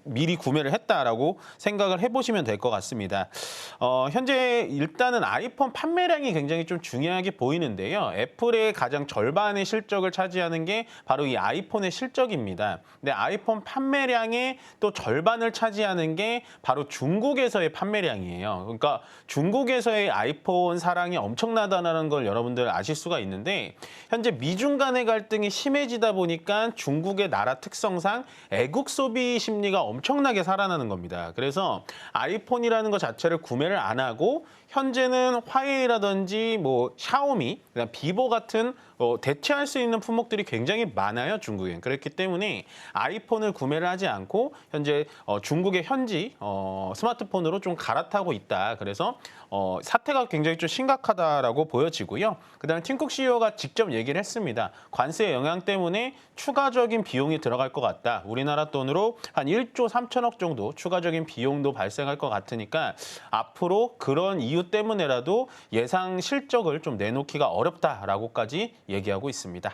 미리 구매를 했다라고 생각을 해보시면 될 것 같습니다. 현재 일단은 아이폰 판매량이 굉장히 좀 중요하게 보이는데요. 애플의 가장 절반의 실적을 차지하는 게 바로 이 아이폰의 실적입니다. 근데 아이폰 판매량의 또 절반을 차지하는 게 바로 중국에서의 판매량이에요. 그러니까 중국에서의 아이폰 사랑이 엄청나다는 걸 여러분들 아실 수가 있는데 현재 미중 간의 갈등이 심해지다 보니까 중국의 나라 특성상 애국 소비 심리가 엄청나게 살아나는 겁니다. 그래서 아이폰이라는 것 자체를 구매를 안 하고 현재는 화웨이라든지 뭐 샤오미, 그다음 비보 같은 대체할 수 있는 품목들이 굉장히 많아요, 중국엔. 그렇기 때문에 아이폰을 구매를 하지 않고 현재 중국의 현지 스마트폰으로 좀 갈아타고 있다. 그래서 사태가 굉장히 좀 심각하다라고 보여지고요. 그다음에 팀쿡 CEO가 직접 얘기를 했습니다. 관세 영향 때문에 추가적인 비용이 들어갈 것 같다. 우리나라 돈으로 한 1조 3천억 정도 추가적인 비용도 발생할 것 같으니까 앞으로 그런 이유 때문에라도 예상 실적을 좀 내놓기가 어렵다라고까지 얘기하고 있습니다.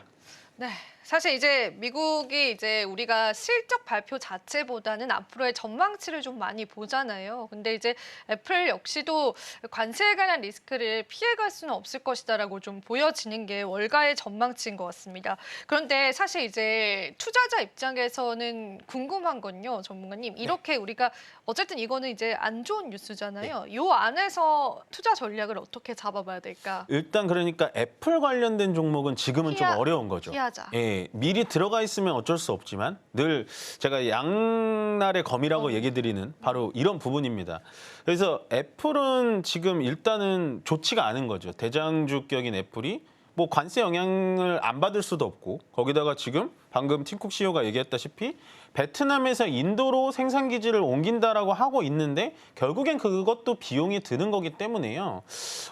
네. 사실 이제 미국이 이제 우리가 실적 발표 자체보다는 앞으로의 전망치를 좀 많이 보잖아요. 근데 이제 애플 역시도 관세에 관한 리스크를 피해갈 수는 없을 것이다라고 좀 보여지는 게 월가의 전망치인 것 같습니다. 그런데 사실 이제 투자자 입장에서는 궁금한 건요, 전문가님. 이렇게 우리가 어쨌든 이거는 이제 안 좋은 뉴스잖아요. 이 안에서 투자 전략을 어떻게 잡아봐야 될까? 일단 그러니까 애플 관련된 종목은 지금은 좀 어려운 거죠. 피하자. 예, 미리 들어가 있으면 어쩔 수 없지만 늘 제가 양날의 검이라고 얘기 드리는 바로 이런 부분입니다. 그래서 애플은 지금 일단은 좋지가 않은 거죠. 대장주격인 애플이 뭐 관세 영향을 안 받을 수도 없고 거기다가 지금 방금 팀쿡 CEO가 얘기했다시피 베트남에서 인도로 생산 기지를 옮긴다라고 하고 있는데 결국엔 그것도 비용이 드는 거기 때문에요.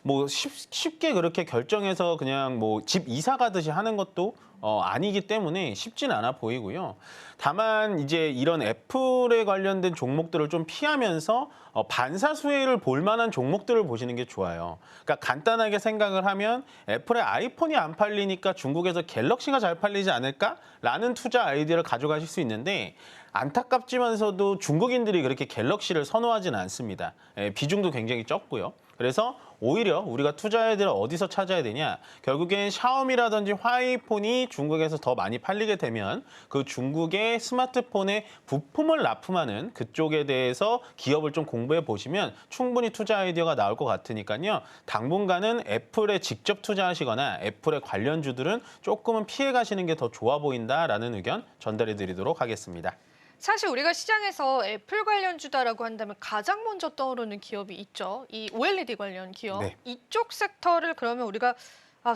뭐 쉽게 그렇게 결정해서 그냥 뭐 집 이사 가듯이 하는 것도 아니기 때문에 쉽진 않아 보이고요. 다만 이제 이런 애플에 관련된 종목들을 좀 피하면서 반사수혜를 볼 만한 종목들을 보시는 게 좋아요. 그러니까 간단하게 생각을 하면 애플의 아이폰이 안 팔리니까 중국에서 갤럭시가 잘 팔리지 않을까라는 투자 아이디어를 가져가실 수 있는데 안타깝지만서도 중국인들이 그렇게 갤럭시를 선호하지는 않습니다. 비중도 굉장히 적고요. 그래서 오히려 우리가 투자 아이디어를 어디서 찾아야 되냐? 결국엔 샤오미라든지 화웨이폰이 중국에서 더 많이 팔리게 되면 그 중국의 스마트폰에 부품을 납품하는 그쪽에 대해서 기업을 좀 공부해 보시면 충분히 투자 아이디어가 나올 것 같으니까요. 당분간은 애플에 직접 투자하시거나 애플의 관련주들은 조금은 피해 가시는 게 더 좋아 보인다라는 의견 전달해 드리도록 하겠습니다. 사실 우리가 시장에서 애플 관련주다라고 한다면 가장 먼저 떠오르는 기업이 있죠. 이 OLED 관련 기업. 네. 이쪽 섹터를 그러면 우리가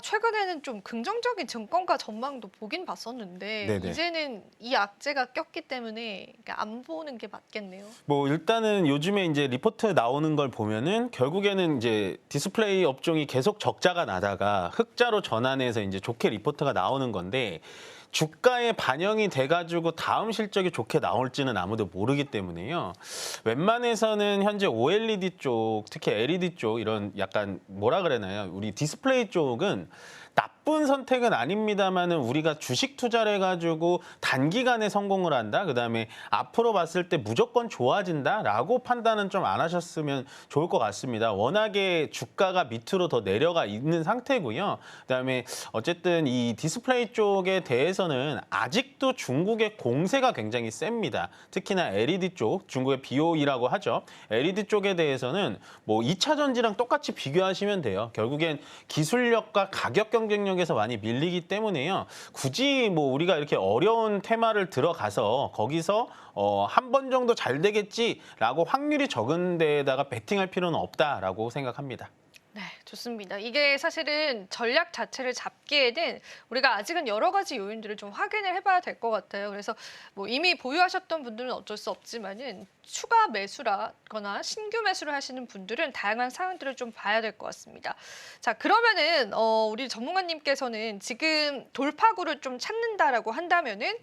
최근에는 좀 긍정적인 증권가 전망도 보긴 봤었는데 네네. 이제는 이 악재가 꼈기 때문에 안 보는 게 맞겠네요. 뭐 일단은 요즘에 이제 리포트 나오는 걸 보면은 결국에는 이제 디스플레이 업종이 계속 적자가 나다가 흑자로 전환해서 이제 좋게 리포트가 나오는 건데 주가에 반영이 돼가지고 다음 실적이 좋게 나올지는 아무도 모르기 때문에요. 웬만해서는 현재 OLED 쪽, 특히 LED 쪽 이런 약간 뭐라 그러나요? 우리 디스플레이 쪽은 나쁜 선택은 아닙니다만은 우리가 주식 투자를 해가지고 단기간에 성공을 한다. 그다음에 앞으로 봤을 때 무조건 좋아진다라고 판단은 좀 안 하셨으면 좋을 것 같습니다. 워낙에 주가가 밑으로 더 내려가 있는 상태고요. 그다음에 어쨌든 이 디스플레이 쪽에 대해서는 아직도 중국의 공세가 굉장히 셉니다. 특히나 LED 쪽, 중국의 BOE라고 하죠. LED 쪽에 대해서는 뭐 2차 전지랑 똑같이 비교하시면 돼요. 결국엔 기술력과 가격 경쟁력에서 많이 밀리기 때문에요. 굳이 뭐 우리가 이렇게 어려운 테마를 들어가서 거기서 한 번 정도 잘 되겠지라고 확률이 적은 데에다가 베팅할 필요는 없다라고 생각합니다. 네, 좋습니다. 이게 사실은 전략 자체를 잡기에는 우리가 아직은 여러 가지 요인들을 좀 확인을 해봐야 될 것 같아요. 그래서 뭐 이미 보유하셨던 분들은 어쩔 수 없지만은 추가 매수라거나 신규 매수를 하시는 분들은 다양한 사항들을 좀 봐야 될 것 같습니다. 자, 그러면은 우리 전문가님께서는 지금 돌파구를 좀 찾는다라고 한다면은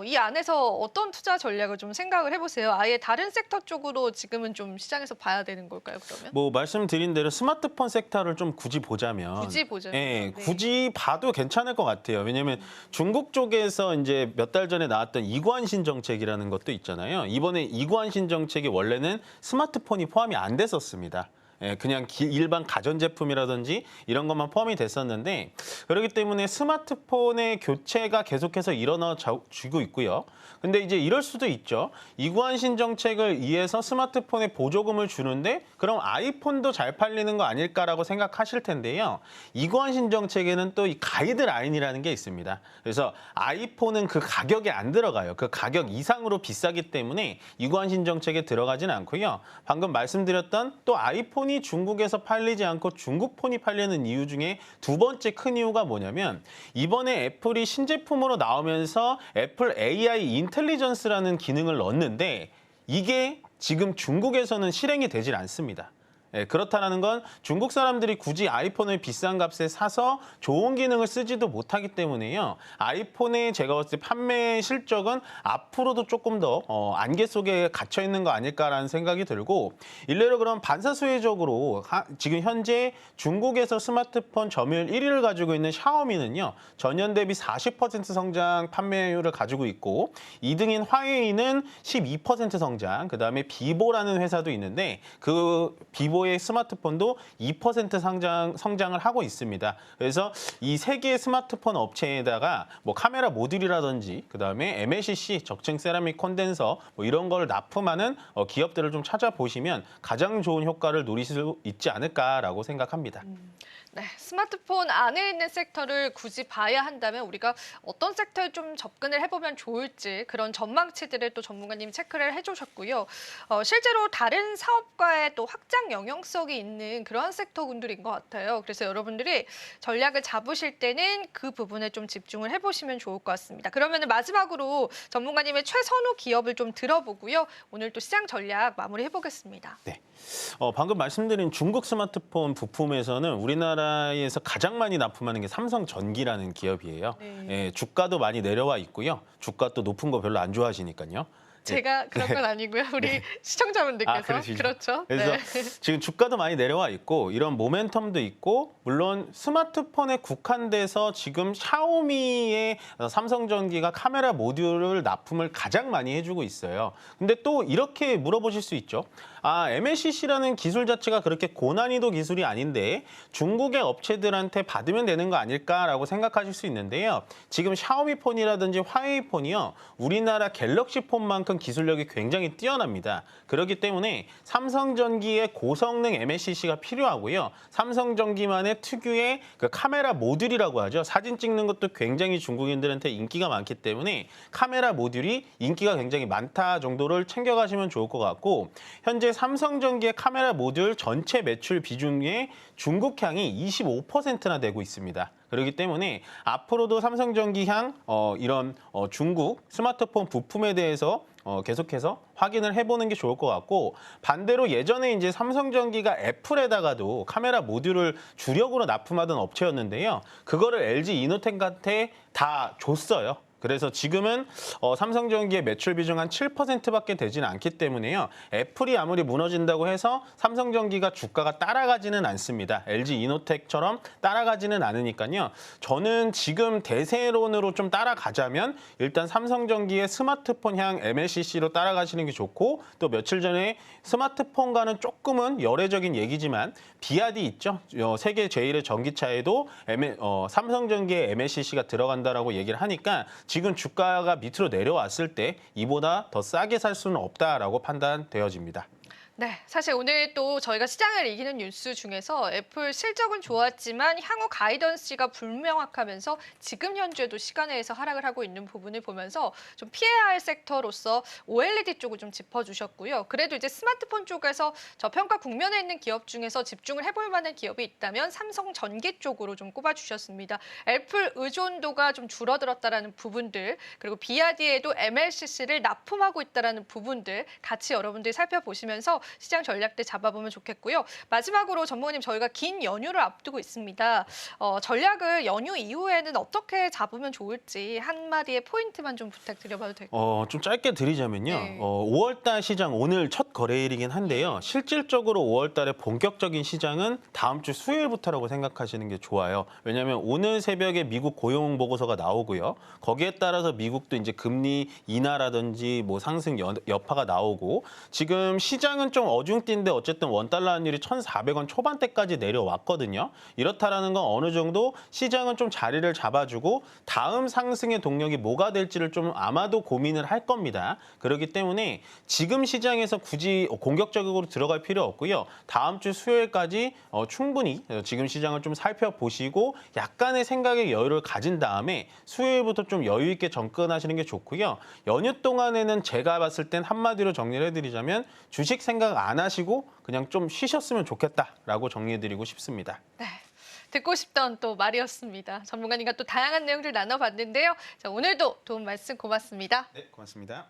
이 안에서 어떤 투자 전략을 좀 생각을 해보세요. 아예 다른 섹터 쪽으로 지금은 좀 시장에서 봐야 되는 걸까요, 그러면? 뭐 말씀드린 대로 스마트폰 섹터를 좀 굳이 보자면 굳이 보자면. 예, 네. 굳이 봐도 괜찮을 것 같아요. 왜냐하면 중국 쪽에서 이제 몇 달 전에 나왔던 이관신 정책이라는 것도 있잖아요. 이번에 이관신 정책이 원래는 스마트폰이 포함이 안 됐었습니다. 예, 그냥 일반 가전제품이라든지 이런 것만 포함이 됐었는데 그렇기 때문에 스마트폰의 교체가 계속해서 일어나지고 있고요. 근데 이제 이럴 수도 있죠. 이관신 정책을 위해서 스마트폰에 보조금을 주는데 그럼 아이폰도 잘 팔리는 거 아닐까라고 생각하실 텐데요. 이관신 정책에는 또 이 가이드라인이라는 게 있습니다. 그래서 아이폰은 그 가격에 안 들어가요. 그 가격 이상으로 비싸기 때문에 이관신 정책에 들어가진 않고요. 방금 말씀드렸던 또 아이폰이 중국에서 팔리지 않고 중국 폰이 팔리는 이유 중에 두 번째 큰 이유가 뭐냐면 이번에 애플이 신제품으로 나오면서 애플 AI 인텔리전스라는 기능을 넣었는데 이게 지금 중국에서는 실행이 되질 않습니다. 예, 그렇다는 건 중국 사람들이 굳이 아이폰을 비싼 값에 사서 좋은 기능을 쓰지도 못하기 때문에요. 아이폰의 제가 봤을 때 판매 실적은 앞으로도 조금 더 안개 속에 갇혀 있는 거 아닐까라는 생각이 들고 일례로 그럼 반사수혜적으로 지금 현재 중국에서 스마트폰 점유율 1위를 가지고 있는 샤오미는요. 전년 대비 40% 성장 판매율을 가지고 있고 2등인 화웨이는 12% 성장, 그다음에 비보라는 회사도 있는데 그 비보의 스마트폰도 2% 성장을 하고 있습니다. 그래서 이 세 개의 스마트폰 업체에다가 뭐 카메라 모듈이라든지 그다음에 MLCC 적층 세라믹 콘덴서 뭐 이런 걸 납품하는 기업들을 좀 찾아보시면 가장 좋은 효과를 누릴 수 있지 않을까라고 생각합니다. 네, 스마트폰 안에 있는 섹터를 굳이 봐야 한다면 우리가 어떤 섹터에 좀 접근을 해보면 좋을지 그런 전망치들을 또 전문가님이 체크를 해주셨고요. 실제로 다른 사업과의 또 확장 영향성이 있는 그런 섹터군들인 것 같아요. 그래서 여러분들이 전략을 잡으실 때는 그 부분에 좀 집중을 해보시면 좋을 것 같습니다. 그러면 마지막으로 전문가님의 최선호 기업을 좀 들어보고요. 오늘 또 시장 전략 마무리해보겠습니다. 네. 방금 말씀드린 중국 스마트폰 부품에서는 우리나라에서 가장 많이 납품하는 게 삼성전기라는 기업이에요. 네. 예, 주가도 많이 내려와 있고요. 주가 또 높은 거 별로 안 좋아하시니까요. 제가 그런 건 아니고요. 우리 시청자분들께서. 그러시죠. 그렇죠. 그래서 네. 지금 주가도 많이 내려와 있고 이런 모멘텀도 있고 물론 스마트폰에 국한돼서 지금 샤오미의 삼성전기가 카메라 모듈을 납품을 가장 많이 해주고 있어요. 근데 또 이렇게 물어보실 수 있죠. MLCC라는 기술 자체가 그렇게 고난이도 기술이 아닌데 중국의 업체들한테 받으면 되는 거 아닐까라고 생각하실 수 있는데요. 지금 샤오미 폰이라든지 화웨이 폰이요. 우리나라 갤럭시 폰만큼 기술력이 굉장히 뛰어납니다. 그렇기 때문에 삼성전기의 고성능 MLCC가 필요하고요. 삼성전기만의 특유의 그 카메라 모듈이라고 하죠. 사진 찍는 것도 굉장히 중국인들한테 인기가 많기 때문에 카메라 모듈이 인기가 굉장히 많다 정도를 챙겨가시면 좋을 것 같고 현재 삼성전기의 카메라 모듈 전체 매출 비중의 중국향이 25%나 되고 있습니다. 그렇기 때문에 앞으로도 삼성전기향 이런 중국 스마트폰 부품에 대해서 계속해서 확인을 해보는 게 좋을 것 같고 반대로 예전에 이제 삼성전기가 애플에다가도 카메라 모듈을 주력으로 납품하던 업체였는데요. 그거를 LG 이노텍한테 다 줬어요. 그래서 지금은 삼성전기의 매출 비중 한 7%밖에 되지는 않기 때문에요. 애플이 아무리 무너진다고 해서 삼성전기가 주가가 따라가지는 않습니다. LG 이노텍처럼 따라가지는 않으니까요. 저는 지금 대세론으로 좀 따라가자면 일단 삼성전기의 스마트폰향 MLCC로 따라가시는 게 좋고 또 며칠 전에 스마트폰과는 조금은 열애적인 얘기지만 비아디 있죠. 세계 제일의 전기차에도 삼성전기의 MLCC가 들어간다라고 얘기를 하니까 지금 주가가 밑으로 내려왔을 때 이보다 더 싸게 살 수는 없다라고 판단되어집니다. 네, 사실 오늘 또 저희가 시장을 이기는 뉴스 중에서 애플 실적은 좋았지만 향후 가이던스가 불명확하면서 지금 현재도 시간에서 하락을 하고 있는 부분을 보면서 좀 피해야 할 섹터로서 OLED 쪽을 좀 짚어주셨고요. 그래도 이제 스마트폰 쪽에서 저평가 국면에 있는 기업 중에서 집중을 해볼 만한 기업이 있다면 삼성전기 쪽으로 좀 꼽아주셨습니다. 애플 의존도가 좀 줄어들었다라는 부분들 그리고 비아디에도 MLCC를 납품하고 있다라는 부분들 같이 여러분들이 살펴보시면서 시장 전략들 잡아보면 좋겠고요. 마지막으로 전문가님 저희가 긴 연휴를 앞두고 있습니다. 전략을 연휴 이후에는 어떻게 잡으면 좋을지 한마디의 포인트만 좀 부탁드려봐도 될까요? 좀 짧게 드리자면요. 네. 5월달 시장 오늘 첫 거래일이긴 한데요. 실질적으로 5월달에 본격적인 시장은 다음 주 수요일부터라고 생각하시는 게 좋아요. 왜냐하면 오늘 새벽에 미국 고용 보고서가 나오고요. 거기에 따라서 미국도 이제 금리 인하라든지 뭐 상승 여파가 나오고 지금 시장은 좀 어중뛴데 어쨌든 원달러 환율이 1,400원 초반대까지 내려왔거든요. 이렇다라는 건 어느 정도 시장은 좀 자리를 잡아주고 다음 상승의 동력이 뭐가 될지를 좀 아마도 고민을 할 겁니다. 그렇기 때문에 지금 시장에서 굳이 공격적으로 들어갈 필요 없고요. 다음 주 수요일까지 충분히 지금 시장을 좀 살펴보시고 약간의 생각의 여유를 가진 다음에 수요일부터 좀 여유 있게 접근하시는 게 좋고요. 연휴 동안에는 제가 봤을 땐 한마디로 정리를 해드리자면 주식 생각 안 하시고 그냥 좀 쉬셨으면 좋겠다라고 정리해드리고 싶습니다. 네. 듣고 싶던 또 말이었습니다. 전문가님과 또 다양한 내용들 나눠봤는데요. 자, 오늘도 도움 말씀 고맙습니다. 네, 고맙습니다.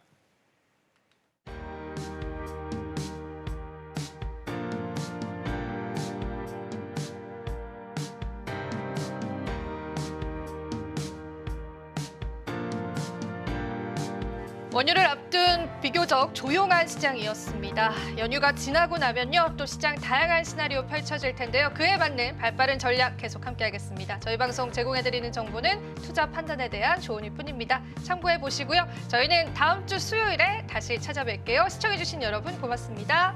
원휴를 앞둔 비교적 조용한 시장이었습니다. 연휴가 지나고 나면요, 또 시장 다양한 시나리오 펼쳐질 텐데요. 그에 맞는 발빠른 전략 계속 함께하겠습니다. 저희 방송 제공해드리는 정보는 투자 판단에 대한 조언일 뿐입니다. 참고해 보시고요. 저희는 다음 주 수요일에 다시 찾아뵐게요. 시청해주신 여러분 고맙습니다.